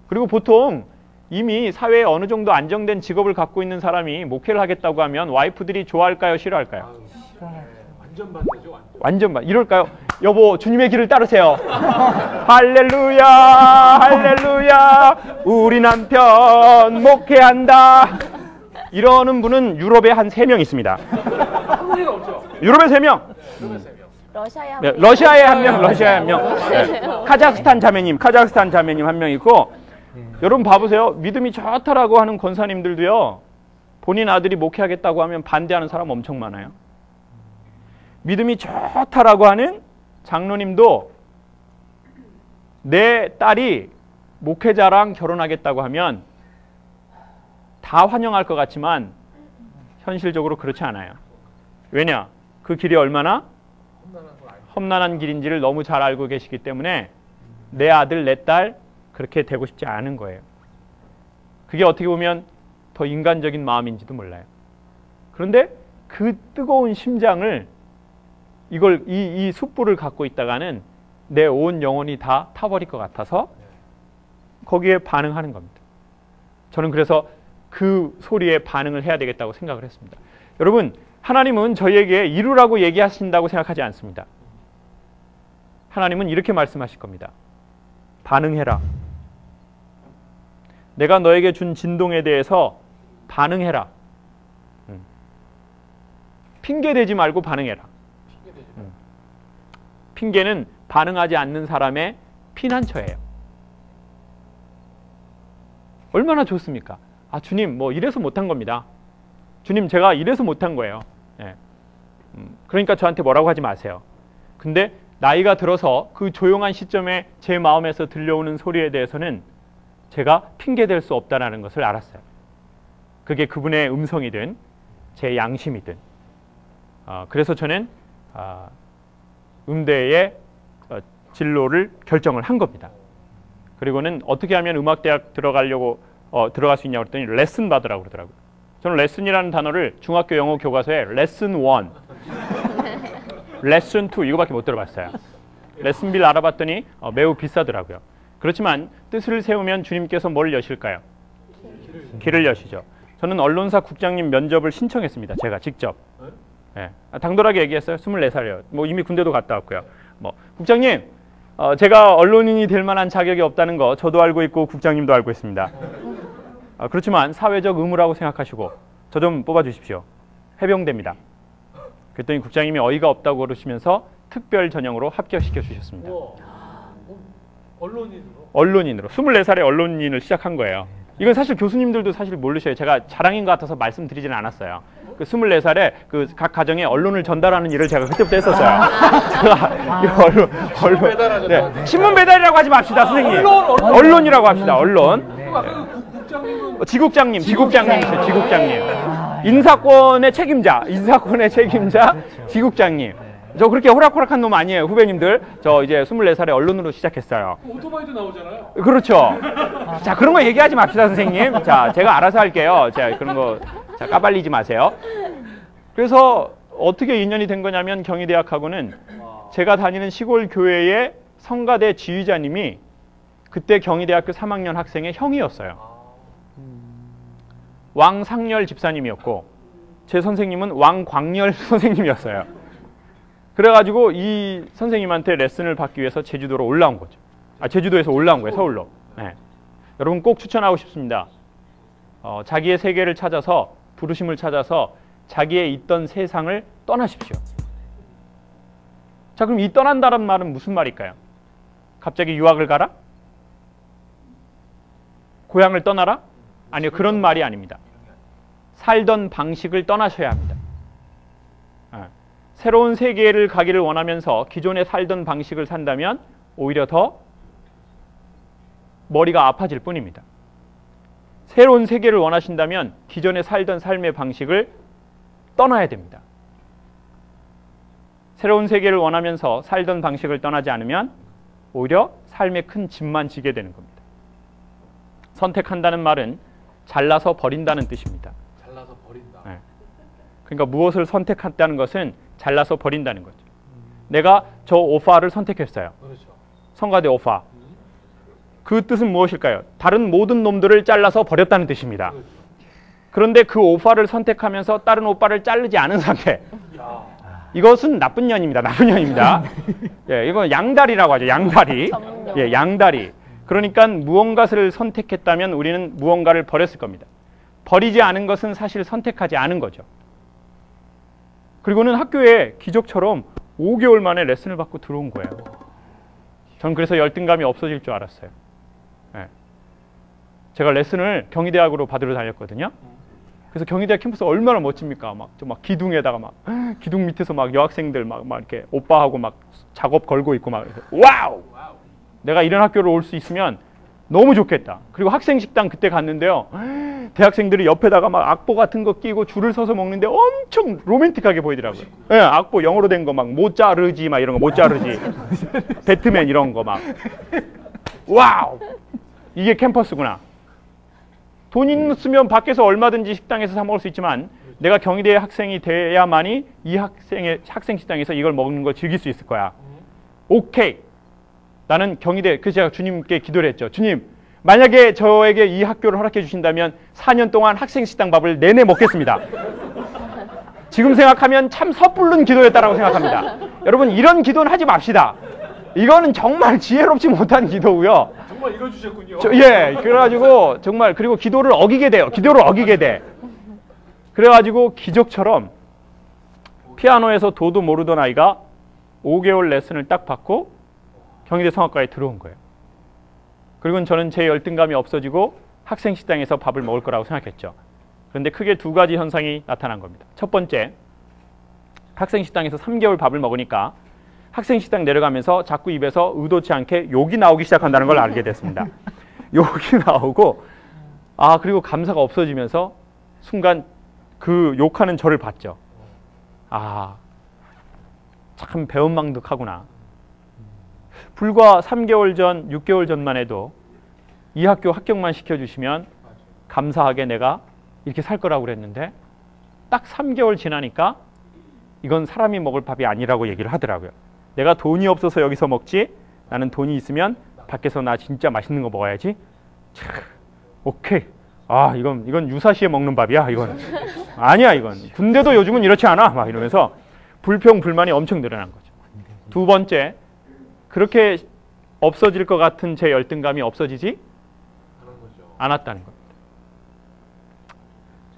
그리고 보통 이미 사회에 어느 정도 안정된 직업을 갖고 있는 사람이 목회를 하겠다고 하면 와이프들이 좋아할까요? 싫어할까요? 완전 반대죠. 완전 반. 이럴까요? 여보, 주님의 길을 따르세요. 할렐루야, 할렐루야, 우리 남편 목회한다. 이러는 분은 유럽에 한 3명 있습니다. 한국에는 없죠. 유럽에 3명. 네, 러시아에 한 명, 러시아에 한 명. 네. 카자흐스탄 자매님 한 명 있고. 여러분 봐보세요. 믿음이 좋다라고 하는 권사님들도요. 본인 아들이 목회하겠다고 하면 반대하는 사람 엄청 많아요. 믿음이 좋다라고 하는 장로님도 내 딸이 목회자랑 결혼하겠다고 하면 다 환영할 것 같지만 현실적으로 그렇지 않아요. 왜냐? 그 길이 얼마나 험난한 길인지를 너무 잘 알고 계시기 때문에 내 아들, 내 딸 그렇게 되고 싶지 않은 거예요. 그게 어떻게 보면 더 인간적인 마음인지도 몰라요. 그런데 그 뜨거운 심장을 이 숯불을 갖고 있다가는 내 온 영혼이 다 타버릴 것 같아서 거기에 반응하는 겁니다. 저는 그래서 그 소리에 반응을 해야 되겠다고 생각을 했습니다. 여러분, 하나님은 저희에게 이루라고 얘기하신다고 생각하지 않습니다. 하나님은 이렇게 말씀하실 겁니다. 반응해라. 내가 너에게 준 진동에 대해서 반응해라. 핑계대지 말고 반응해라. 핑계는 반응하지 않는 사람의 피난처예요. 얼마나 좋습니까? 주님, 뭐 이래서 못한 겁니다. 주님, 제가 이래서 못한 거예요. 네. 그러니까 저한테 뭐라고 하지 마세요. 근데 나이가 들어서 그 조용한 시점에 제 마음에서 들려오는 소리에 대해서는 제가 핑계댈 수 없다는 것을 알았어요. 그게 그분의 음성이든 제 양심이든. 그래서 저는 음대의 진로를 결정을 한 겁니다. 그리고는 어떻게 하면 음악대학 들어가려고 들어갈 수 있냐고 그랬더니 레슨 받으라고 그러더라고요. 저는 레슨이라는 단어를 중학교 영어 교과서에 레슨 1, 레슨 2 이거밖에 못 들어봤어요. 레슨비를 알아봤더니 매우 비싸더라고요. 그렇지만 뜻을 세우면 주님께서 뭘 여실까요? 길을 여시죠. 저는 언론사 국장님 면접을 신청했습니다. 제가 직접. 네. 당돌하게 얘기했어요. 24살이에요. 뭐 이미 군대도 갔다 왔고요. 뭐 국장님, 제가 언론인이 될 만한 자격이 없다는 거 저도 알고 있고 국장님도 알고 있습니다. 그렇지만 사회적 의무라고 생각하시고 저 좀 뽑아주십시오. 해병대입니다. 그랬더니 국장님이 어이가 없다고 그러시면서 특별 전형으로 합격시켜 주셨습니다. 언론인으로 24살에 언론인을 시작한 거예요. 이건 사실 교수님들도 사실 모르셔요. 제가 자랑인 것 같아서 말씀드리지는 않았어요. 그 24살에 그 각 가정에 언론을 전달하는 일을 제가 그때부터 했었어요. 언론 네. 신문 배달이라고 하지 맙시다, 선생님. 언론이라고 합시다. 언론. 지국장님. 인사권의 책임자, 지국장님. 저 그렇게 호락호락한 놈 아니에요, 후배님들. 저 이제 24살에 언론으로 시작했어요. 오토바이도 나오잖아요. 그렇죠. 자, 그런 거 얘기하지 맙시다, 선생님. 자, 제가 알아서 할게요. 자, 그런 거 자, 까발리지 마세요. 그래서 어떻게 인연이 된 거냐면 경희대학하고는 제가 다니는 시골 교회의 성가대 지휘자님이 그때 경희대학교 3학년 학생의 형이었어요. 왕상열 집사님이었고 제 선생님은 왕광열 선생님이었어요. 그래가지고 이 선생님한테 레슨을 받기 위해서 제주도로 올라온 거죠. 제주도에서 올라온 거예요, 서울로. 네. 여러분 꼭 추천하고 싶습니다. 자기의 세계를 찾아서, 부르심을 찾아서 자기의 있던 세상을 떠나십시오. 자, 그럼 이 떠난다는 말은 무슨 말일까요? 갑자기 유학을 가라? 고향을 떠나라? 아니요, 그런 말이 아닙니다. 살던 방식을 떠나셔야 합니다. 새로운 세계를 가기를 원하면서 기존에 살던 방식을 산다면 오히려 더 머리가 아파질 뿐입니다. 새로운 세계를 원하신다면 기존에 살던 삶의 방식을 떠나야 됩니다. 새로운 세계를 원하면서 살던 방식을 떠나지 않으면 오히려 삶에 큰 짐만 지게 되는 겁니다. 선택한다는 말은 잘라서 버린다는 뜻입니다. 잘라서 버린다. 네. 그러니까 무엇을 선택한다는 것은 잘라서 버린다는 거죠. 내가 저 오파를 선택했어요. 그렇죠. 성가대 오파. 그 뜻은 무엇일까요? 다른 모든 놈들을 잘라서 버렸다는 뜻입니다. 그렇죠. 그런데 그 오파를 선택하면서 다른 오빠를 자르지 않은 상태. 이것은 나쁜 년입니다. 나쁜 년입니다. 예, 이건 양다리라고 하죠. 양다리. 예, 양다리. 그러니까 무언가를 선택했다면 우리는 무언가를 버렸을 겁니다. 버리지 않은 것은 사실 선택하지 않은 거죠. 그리고는 학교에 기적처럼 5개월 만에 레슨을 받고 들어온 거예요. 전 그래서 열등감이 없어질 줄 알았어요. 네. 제가 레슨을 경희대학으로 받으러 다녔거든요. 그래서 경희대학 캠퍼스 얼마나 멋집니까? 막 기둥에다가 기둥 밑에서 막 여학생들 막 이렇게 오빠하고 막 작업 걸고 있고 막 와우! 내가 이런 학교로 올 수 있으면 너무 좋겠다. 그리고 학생 식당 그때 갔는데요. 대학생들이 옆에다가 막 악보 같은 거 끼고 줄을 서서 먹는데 엄청 로맨틱하게 보이더라고요. 예, 네, 악보 영어로 된 거 막 모짜르지 막 이런 거 모짜르지. 배트맨 이런 거 막. 와우! 이게 캠퍼스구나. 돈 있으면 밖에서 얼마든지 식당에서 사 먹을 수 있지만 내가 경희대 학생이 돼야만이 이 학생 식당에서 이걸 먹는 걸 즐길 수 있을 거야. 오케이. 나는 경희대, 그래서 제가 주님께 기도를 했죠. 주님, 만약에 저에게 이 학교를 허락해 주신다면 4년 동안 학생 식당 밥을 내내 먹겠습니다. 지금 생각하면 참 섣부른 기도였다라고 생각합니다. 여러분, 이런 기도는 하지 맙시다. 이거는 정말 지혜롭지 못한 기도고요. 정말 읽어주셨군요. 예, 그래가지고 정말 그리고 기도를 어기게 돼요. 기도를 어기게 돼. 그래가지고 기적처럼 피아노에서 도도 모르던 아이가 5개월 레슨을 딱 받고 경희대 성악과에 들어온 거예요. 그리고 저는 제 열등감이 없어지고 학생 식당에서 밥을 먹을 거라고 생각했죠. 그런데 크게 두 가지 현상이 나타난 겁니다. 첫 번째, 학생 식당에서 3개월 밥을 먹으니까 학생 식당 내려가면서 자꾸 입에서 의도치 않게 욕이 나오기 시작한다는 걸 알게 됐습니다. 욕이 나오고 그리고 감사가 없어지면서 순간 그 욕하는 저를 봤죠. 참 배은망덕하구나. 불과 3개월 전, 6개월 전만 해도 이 학교 합격만 시켜주시면 감사하게 내가 이렇게 살 거라고 그랬는데 딱 3개월 지나니까 이건 사람이 먹을 밥이 아니라고 얘기를 하더라고요. 내가 돈이 없어서 여기서 먹지, 나는 돈이 있으면 밖에서 나 진짜 맛있는 거 먹어야지. 참, 오케이. 아, 이건 유사시에 먹는 밥이야. 이건 아니야. 이건 군대도 요즘은 이렇지 않아. 막 이러면서 불평 불만이 엄청 늘어난 거죠. 두 번째, 그렇게 없어질 것 같은 제 열등감이 없어지지 않았다는 겁니다.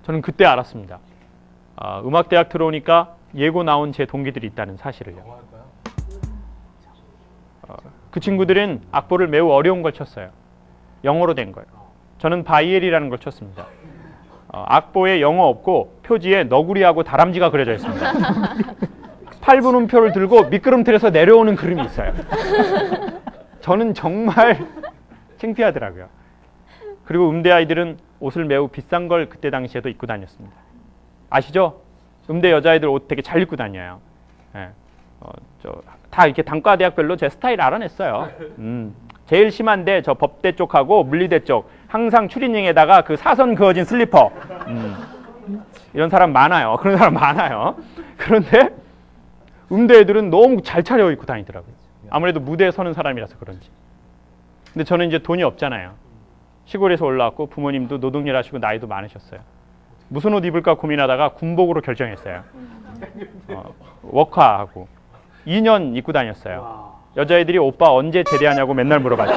저는 그때 알았습니다. 음악대학 들어오니까 예고 나온 제 동기들이 있다는 사실을요. 그 친구들은 악보를 매우 어려운 걸 쳤어요. 영어로 된 거예요. 저는 바이엘이라는 걸 쳤습니다. 악보에 영어 없고 표지에 너구리하고 다람쥐가 그려져 있습니다. 8분음표를 들고 미끄럼틀에서 내려오는 그림이 있어요. 저는 정말 창피하더라고요. 그리고 음대 아이들은 옷을 매우 비싼 걸 그때 당시에도 입고 다녔습니다. 아시죠? 음대 여자아이들 옷 되게 잘 입고 다녀요. 예. 다 이렇게 단과대학별로 제 스타일 알아냈어요. 제일 심한데 저 법대 쪽하고 물리대 쪽 항상 추리닝에다가 그 사선 그어진 슬리퍼. 이런 사람 많아요. 그런 사람 많아요. 그런데 음대 애들은 너무 잘 차려입고 다니더라고요. 아무래도 무대에 서는 사람이라서 그런지. 근데 저는 이제 돈이 없잖아요. 시골에서 올라왔고 부모님도 노동일 하시고 나이도 많으셨어요. 무슨 옷 입을까 고민하다가 군복으로 결정했어요. 워카하고 2년 입고 다녔어요. 여자애들이 오빠 언제 제대하냐고 맨날 물어봤죠.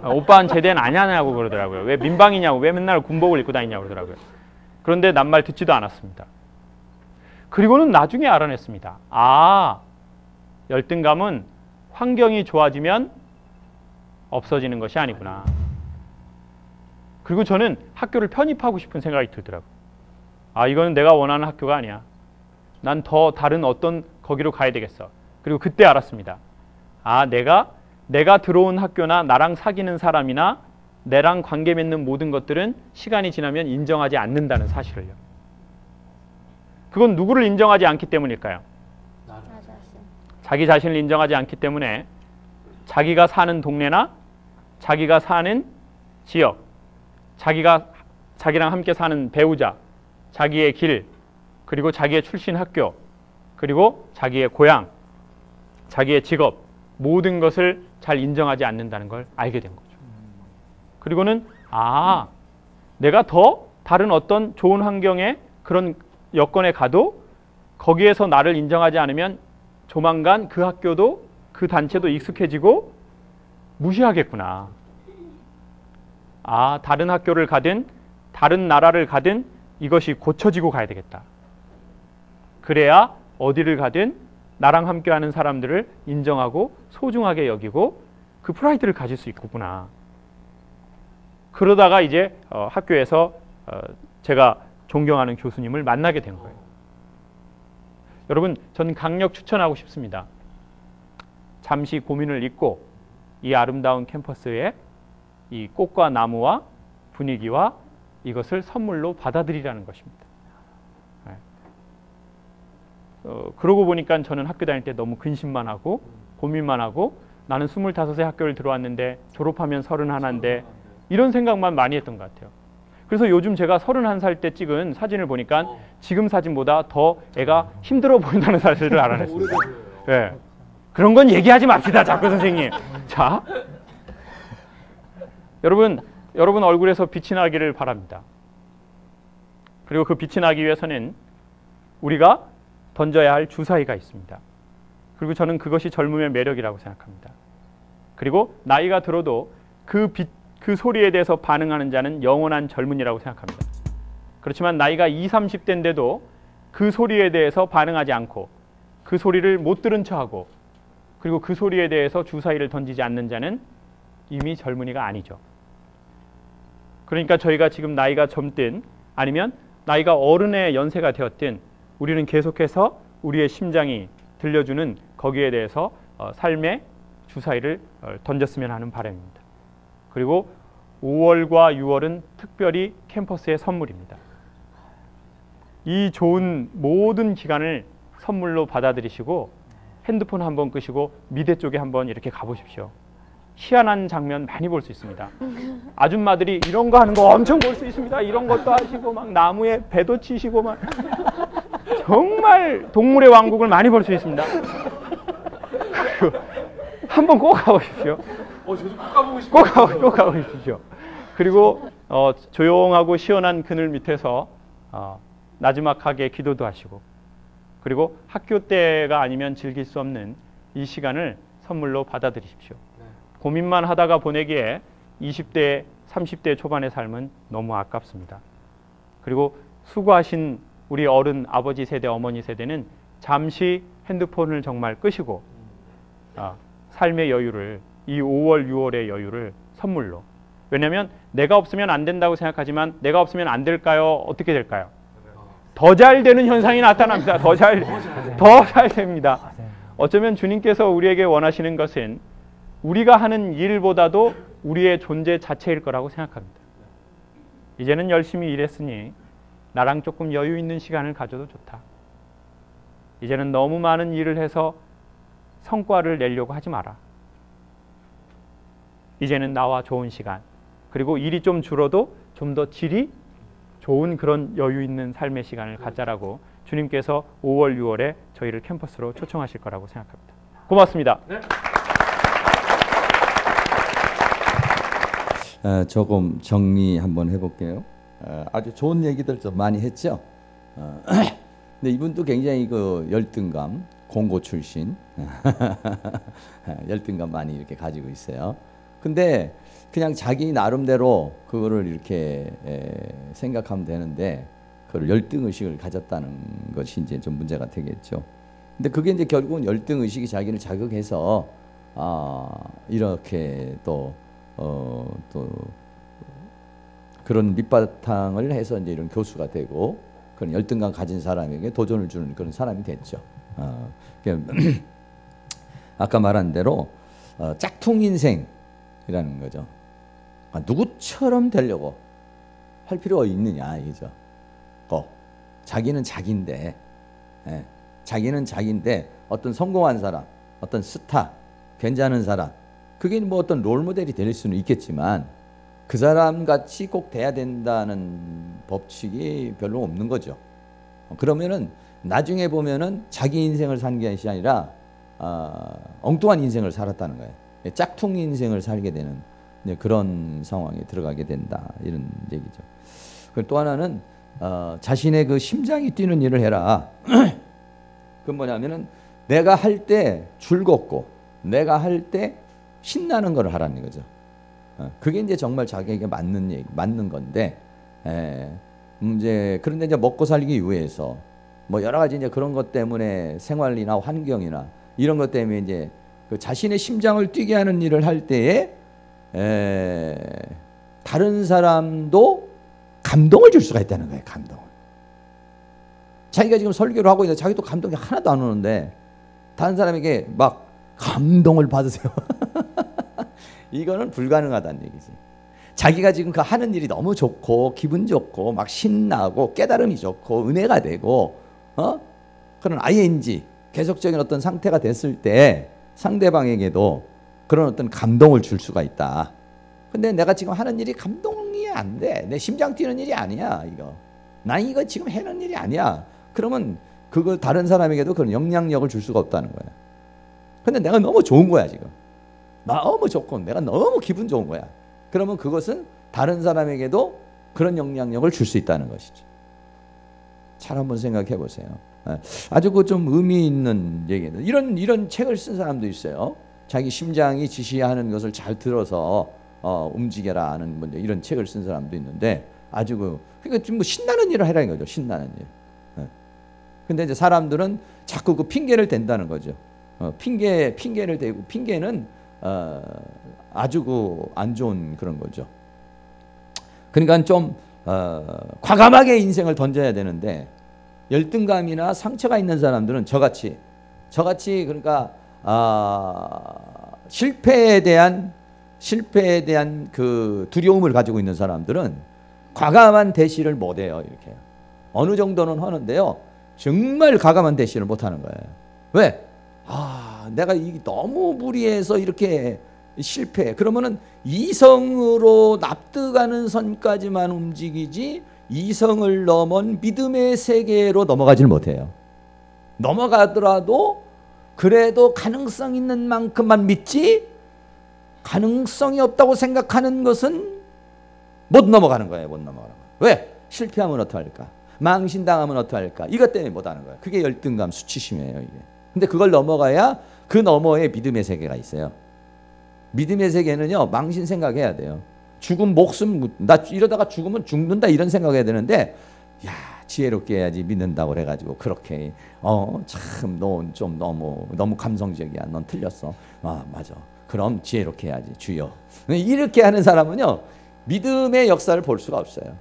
오빠는 제대는 안 하냐고 그러더라고요. 왜 민방이냐고, 왜 맨날 군복을 입고 다니냐고 그러더라고요. 그런데 난 말 듣지도 않았습니다. 그리고는 나중에 알아냈습니다. 아, 열등감은 환경이 좋아지면 없어지는 것이 아니구나. 그리고 저는 학교를 편입하고 싶은 생각이 들더라고요. 아, 이거는 내가 원하는 학교가 아니야. 난 더 다른 어떤 거기로 가야 되겠어. 그리고 그때 알았습니다. 아, 내가 들어온 학교나 나랑 사귀는 사람이나 내랑 관계 맺는 모든 것들은 시간이 지나면 인정하지 않는다는 사실을요. 그건 누구를 인정하지 않기 때문일까요? 자기 자신을 인정하지 않기 때문에 자기가 사는 동네나 자기가 사는 지역, 자기랑 함께 사는 배우자, 자기의 길, 그리고 자기의 출신 학교, 그리고 자기의 고향, 자기의 직업, 모든 것을 잘 인정하지 않는다는 걸 알게 된 거죠. 그리고는 아, 내가 더 다른 어떤 좋은 환경에 그런 여건에 가도 거기에서 나를 인정하지 않으면 조만간 그 학교도 그 단체도 익숙해지고 무시하겠구나. 아, 다른 학교를 가든 다른 나라를 가든 이것이 고쳐지고 가야 되겠다. 그래야 어디를 가든 나랑 함께하는 사람들을 인정하고 소중하게 여기고 그 프라이드를 가질 수 있구나. 그러다가 이제 학교에서 제가 존경하는 교수님을 만나게 된 거예요. 여러분, 저는 강력 추천하고 싶습니다. 잠시 고민을 잊고 이 아름다운 캠퍼스에 이 꽃과 나무와 분위기와 이것을 선물로 받아들이라는 것입니다. 그러고 보니까 저는 학교 다닐 때 너무 근심만 하고 고민만 하고 나는 25세 학교를 들어왔는데 졸업하면 31인데 이런 생각만 많이 했던 것 같아요. 그래서 요즘 제가 31살 때 찍은 사진을 보니까 지금 사진보다 더 애가 힘들어 보인다는 사실을 알아냈습니다. 네. 그런 건 얘기하지 맙시다, 자꾸 선생님. 자, 여러분 얼굴에서 빛이 나기를 바랍니다. 그리고 그 빛이 나기 위해서는 우리가 던져야 할 주사위가 있습니다. 그리고 저는 그것이 젊음의 매력이라고 생각합니다. 그리고 나이가 들어도 그 소리에 대해서 반응하는 자는 영원한 젊은이라고 생각합니다. 그렇지만 나이가 20, 30대인데도 그 소리에 대해서 반응하지 않고 그 소리를 못 들은 척하고 그리고 그 소리에 대해서 주사위를 던지지 않는 자는 이미 젊은이가 아니죠. 그러니까 저희가 지금 나이가 젊든 아니면 나이가 어른의 연세가 되었든 우리는 계속해서 우리의 심장이 들려주는 거기에 대해서 삶의 주사위를 던졌으면 하는 바람입니다. 그리고 5월과 6월은 특별히 캠퍼스의 선물입니다. 이 좋은 모든 기간을 선물로 받아들이시고 핸드폰 한번 끄시고 미대 쪽에 한번 이렇게 가보십시오. 희한한 장면 많이 볼 수 있습니다. 아줌마들이 이런 거 하는 거 엄청 볼 수 있습니다. 이런 것도 하시고 막 나무에 배도 치시고 막 정말 동물의 왕국을 많이 볼 수 있습니다. 한번 꼭 가보십시오. 저도 꼭 가보고 싶어요. 꼭 가보십시오. 그리고 조용하고 시원한 그늘 밑에서 나지막하게 기도도 하시고, 그리고 학교 때가 아니면 즐길 수 없는 이 시간을 선물로 받아들이십시오. 고민만 하다가 보내기에 20대, 30대 초반의 삶은 너무 아깝습니다. 그리고 수고하신 우리 어른, 아버지 세대, 어머니 세대는 잠시 핸드폰을 정말 끄시고 삶의 여유를, 이 5월, 6월의 여유를 선물로. 왜냐하면 내가 없으면 안 된다고 생각하지만 내가 없으면 안 될까요? 어떻게 될까요? 더 잘 되는 현상이 나타납니다. 더 잘 됩니다. 어쩌면 주님께서 우리에게 원하시는 것은 우리가 하는 일보다도 우리의 존재 자체일 거라고 생각합니다. 이제는 열심히 일했으니 나랑 조금 여유 있는 시간을 가져도 좋다. 이제는 너무 많은 일을 해서 성과를 내려고 하지 마라. 이제는 나와 좋은 시간, 그리고 일이 좀 줄어도 좀 더 질이 좋은 그런 여유 있는 삶의 시간을 갖자라고 주님께서 5월, 6월에 저희를 캠퍼스로 초청하실 거라고 생각합니다. 고맙습니다. 네. 조금 정리 한번 해볼게요. 아주 좋은 얘기들 좀 많이 했죠. 근데 이분도 굉장히 그 열등감, 공고 출신 열등감 많이 이렇게 가지고 있어요. 근데 그냥 자기 나름대로 그거를 이렇게 생각하면 되는데 그걸 열등 의식을 가졌다는 것이 이제 좀 문제가 되겠죠. 근데 그게 이제 결국은 열등 의식이 자기를 자극해서 이렇게 또 그런 밑바탕을 해서 이제 이런 교수가 되고 그런 열등감 가진 사람에게 도전을 주는 그런 사람이 됐죠. 아까 말한 대로 짝퉁 인생이라는 거죠. 누구처럼 되려고 할 필요가 있느냐 이거죠. 자기는 자기인데, 자기는 자기인데 어떤 성공한 사람, 어떤 스타, 괜찮은 사람, 그게 뭐 어떤 롤 모델이 될 수는 있겠지만 그 사람 같이 꼭 돼야 된다는 법칙이 별로 없는 거죠. 그러면은 나중에 보면은 자기 인생을 산 것이 아니라 엉뚱한 인생을 살았다는 거예요. 짝퉁 인생을 살게 되는 그런 상황에 들어가게 된다, 이런 얘기죠. 그리고 또 하나는 자신의 그 심장이 뛰는 일을 해라. 그건 뭐냐면은 내가 할 때 즐겁고 내가 할 때 신나는 걸 하라는 거죠. 그게 이제 정말 자기에게 맞는 얘기, 맞는 건데, 그런데 이제 먹고 살기 위해서 뭐 여러 가지 이제 그런 것 때문에 생활이나 환경이나 이런 것 때문에 이제 그 자신의 심장을 뛰게 하는 일을 할 때에 다른 사람도 감동을 줄 수가 있다는 거예요. 감동을. 자기가 지금 설교를 하고 있는데 자기도 감동이 하나도 안 오는데 다른 사람에게 막 감동을 받으세요. 이거는 불가능하다는 얘기지. 자기가 지금 그 하는 일이 너무 좋고 기분 좋고 막 신나고 깨달음이 좋고 은혜가 되고 그런 ING 계속적인 어떤 상태가 됐을 때 상대방에게도 그런 어떤 감동을 줄 수가 있다. 근데 내가 지금 하는 일이 감동이 안 돼. 내 심장 뛰는 일이 아니야. 난 이거 지금 해는 일이 아니야. 그러면 그걸 다른 사람에게도 그런 영향력을 줄 수가 없다는 거야. 근데 내가 너무 좋은 거야 지금. 너무 좋고 내가 너무 기분 좋은 거야. 그러면 그것은 다른 사람에게도 그런 영향력을 줄 수 있다는 것이죠. 잘 한번 생각해 보세요. 아주 그 좀 의미 있는 얘기예요. 이런 책을 쓴 사람도 있어요. 자기 심장이 지시하는 것을 잘 들어서 움직여라 하는 뭐 이런 책을 쓴 사람도 있는데 아주 그러니까 좀 뭐 신나는 일을 해라는 거죠. 신나는 일. 근데 이제 사람들은 자꾸 그 핑계를 댄다는 거죠. 핑계를 대고 핑계는 아주 그 안 좋은 그런 거죠. 그러니까 좀 과감하게 인생을 던져야 되는데 열등감이나 상처가 있는 사람들은 저같이 그러니까 실패에 대한 그 두려움을 가지고 있는 사람들은 과감한 대시를 못해요. 이렇게 어느 정도는 하는데요. 정말 과감한 대시를 못하는 거예요. 왜? 내가 너무 무리해서 이렇게 실패. 그러면은 이성으로 납득하는 선까지만 움직이지 이성을 넘은 믿음의 세계로 넘어가질 못해요. 넘어가더라도 그래도 가능성 있는 만큼만 믿지 가능성이 없다고 생각하는 것은 못 넘어가는 거예요. 못 넘어가는 거예요. 왜? 실패하면 어떡할까? 망신당하면 어떡할까? 이것 때문에 못하는 거예요. 그게 열등감, 수치심이에요. 이게. 근데 그걸 넘어가야 그 너머에 믿음의 세계가 있어요. 믿음의 세계는요, 망신 생각해야 돼요. 죽음, 목숨, 나 이러다가 죽으면 죽는다 이런 생각해야 되는데, 야, 지혜롭게 해야지 믿는다고 그래가지고 그렇게 참 너 좀 너무 감성적이야. 넌 틀렸어. 아, 맞아. 그럼 지혜롭게 해야지, 주여. 이렇게 하는 사람은요, 믿음의 역사를 볼 수가 없어요.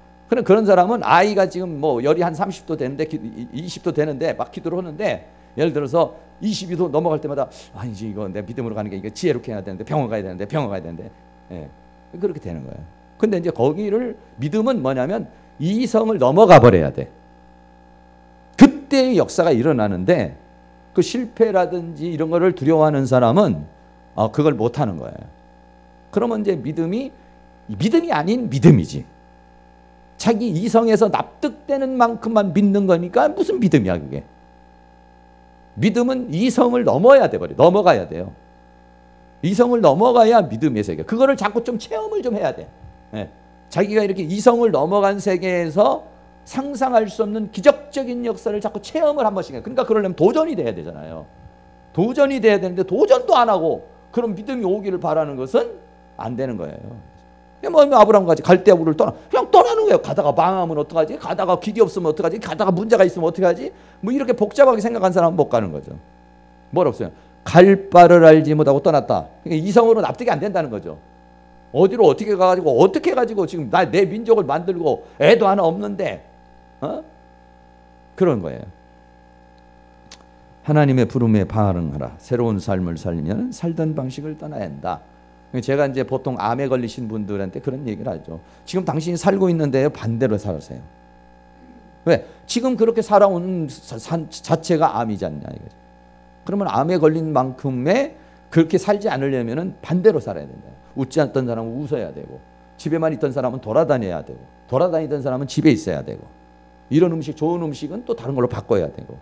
그런 사람은 아이가 지금 뭐 열이 한 30도 되는데 20도 되는데 막 기도를 하는데, 예를 들어서 22도 넘어갈 때마다 아니지, 이거 내 믿음으로 가는 게 이거 지혜롭게 해야 되는데 병원 가야 되는데 예, 그렇게 되는 거예요. 근데 이제 거기를 믿음은 뭐냐면 이성을 넘어가 버려야 돼. 그때의 역사가 일어나는데 그 실패라든지 이런 거를 두려워하는 사람은 그걸 못하는 거예요. 그러면 이제 믿음이 아닌 믿음이지. 자기 이성에서 납득되는 만큼만 믿는 거니까 무슨 믿음이야 그게. 믿음은 이성을 넘어야 돼 버려. 넘어가야 돼요. 이성을 넘어가야 믿음의 세계. 그거를 자꾸 좀 체험을 좀 해야 돼. 예. 자기가 이렇게 이성을 넘어간 세계에서 상상할 수 없는 기적적인 역사를 자꾸 체험을 한 번씩 해. 그러니까 그러려면 도전이 돼야 되잖아요. 도전이 돼야 되는데 도전도 안 하고 그럼 믿음이 오기를 바라는 것은 안 되는 거예요. 뭐 아브라함같이 갈대아우를 그냥 떠나는 거예요. 가다가 망하면 어떡하지? 가다가 길이 없으면 어떡하지? 가다가 문제가 있으면 어떡하지? 뭐 이렇게 복잡하게 생각한 사람은 못 가는 거죠. 뭘 없어요. 갈 바를 알지 못하고 떠났다. 그러니까 이성으로 납득이 안 된다는 거죠. 어디로 어떻게 가가지고 지금 내 민족을 만들고 애도 하나 없는데 그런 거예요. 하나님의 부름에 반응하라. 새로운 삶을 살면 살던 방식을 떠나야 한다. 제가 이제 보통 암에 걸리신 분들한테 그런 얘기를 하죠. 지금 당신이 살고 있는데 반대로 살으세요. 왜? 지금 그렇게 살아온 자체가 암이지 않냐 이거죠. 그러면 암에 걸린 만큼의 그렇게 살지 않으려면 반대로 살아야 된다. 웃지 않던 사람은 웃어야 되고, 집에만 있던 사람은 돌아다녀야 되고, 돌아다니던 사람은 집에 있어야 되고, 이런 음식, 좋은 음식은 또 다른 걸로 바꿔야 되고,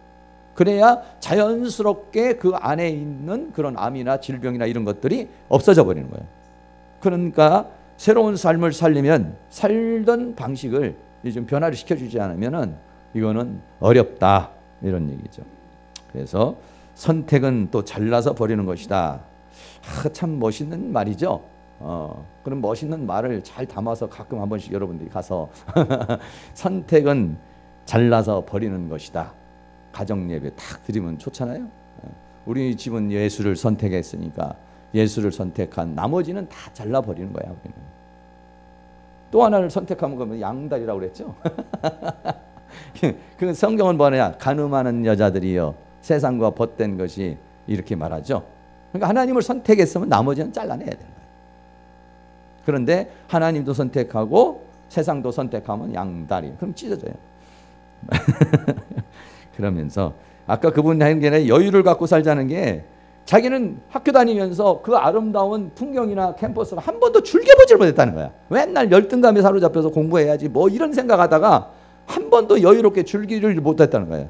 그래야 자연스럽게 그 안에 있는 그런 암이나 질병이나 이런 것들이 없어져 버리는 거예요. 그러니까 새로운 삶을 살려면 살던 방식을 좀 변화를 시켜주지 않으면은 이거는 어렵다 이런 얘기죠. 그래서 선택은 또 잘라서 버리는 것이다. 참 멋있는 말이죠. 그런 멋있는 말을 잘 담아서 가끔 한 번씩 여러분들이 가서 선택은 잘라서 버리는 것이다. 가정 예배 딱 드리면 좋잖아요. 우리 집은 예수를 선택했으니까 예수를 선택한 나머지는 다 잘라버리는 거야. 우리는. 또 하나를 선택하면 그러면 양다리라고 그랬죠. 그 성경은 뭐냐? 간음하는 여자들이요 세상과 벗된 것이 이렇게 말하죠. 그러니까 하나님을 선택했으면 나머지는 잘라내야 되는 거예요. 그런데 하나님도 선택하고 세상도 선택하면 양다리. 그럼 찢어져요. 그러면서 아까 그분 하는 게 여유를 갖고 살자는 게 자기는 학교 다니면서 그 아름다운 풍경이나 캠퍼스를 한 번도 즐겨보질 못했다는 거야. 맨날 열등감에 사로잡혀서 공부해야지 뭐 이런 생각하다가 한 번도 여유롭게 즐기를 못했다는 거야.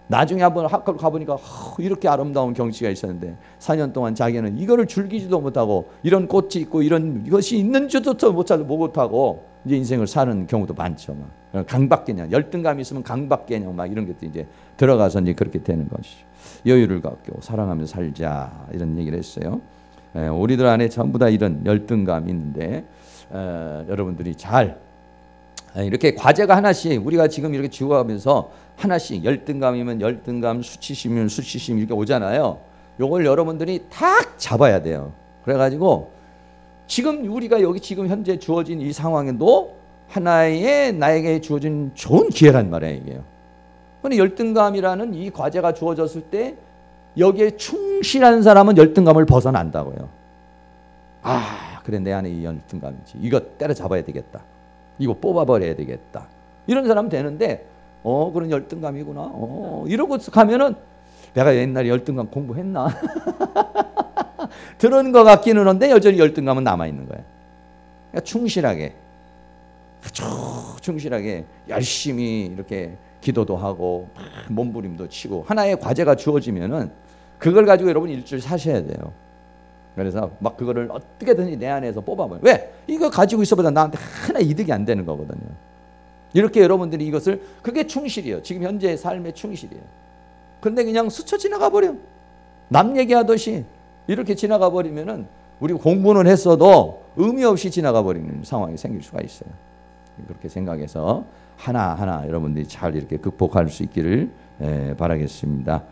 나중에 한번 학교를 가보니까 이렇게 아름다운 경치가 있었는데 4년 동안 자기는 이거를 즐기지도 못하고 이런 꽃이 있고 이런 이것이 있는 줄도 못하고 이제 인생을 사는 경우도 많죠. 강박개념, 열등감이 있으면 강박개념 막 이런 것도 이제 들어가서 이제 그렇게 되는 것이죠. 여유를 갖고 사랑하며 살자 이런 얘기를 했어요. 우리들 안에 전부 다 이런 열등감이 있는데 여러분들이 잘 이렇게 과제가 하나씩 우리가 지금 이렇게 지워가면서 하나씩 열등감이면 열등감, 수치심이면 수치심 이렇게 오잖아요. 요걸 여러분들이 딱 잡아야 돼요. 그래가지고 지금 우리가 여기 지금 현재 주어진 이 상황에도 하나의 나에게 주어진 좋은 기회란 말이에요. 이게요. 근데 열등감이라는 이 과제가 주어졌을 때 여기에 충실한 사람은 열등감을 벗어난다고요. 그래 내 안에 이 열등감이지. 이거 때려잡아야 되겠다. 이거 뽑아버려야 되겠다. 이런 사람 되는데 그런 열등감이구나. 이러고 가면은 내가 옛날에 열등감 공부했나? 들은 것 같기는 한데 여전히 열등감은 남아있는 거예요. 그러니까 충실하게 아주 충실하게 열심히 이렇게 기도도 하고 몸부림도 치고 하나의 과제가 주어지면은 그걸 가지고 여러분 일주일 사셔야 돼요. 그래서 막 그거를 어떻게든지 내 안에서 뽑아버려. 왜? 이거 가지고 있어보다 나한테 하나 이득이 안 되는 거거든요. 이렇게 여러분들이 이것을, 그게 충실이에요. 지금 현재의 삶의 충실이에요. 근데 그냥 스쳐 지나가 버려. 남 얘기하듯이 이렇게 지나가 버리면은 우리 공부는 했어도 의미 없이 지나가 버리는 상황이 생길 수가 있어요. 그렇게 생각해서 하나하나 여러분들이 잘 이렇게 극복할 수 있기를 바라겠습니다.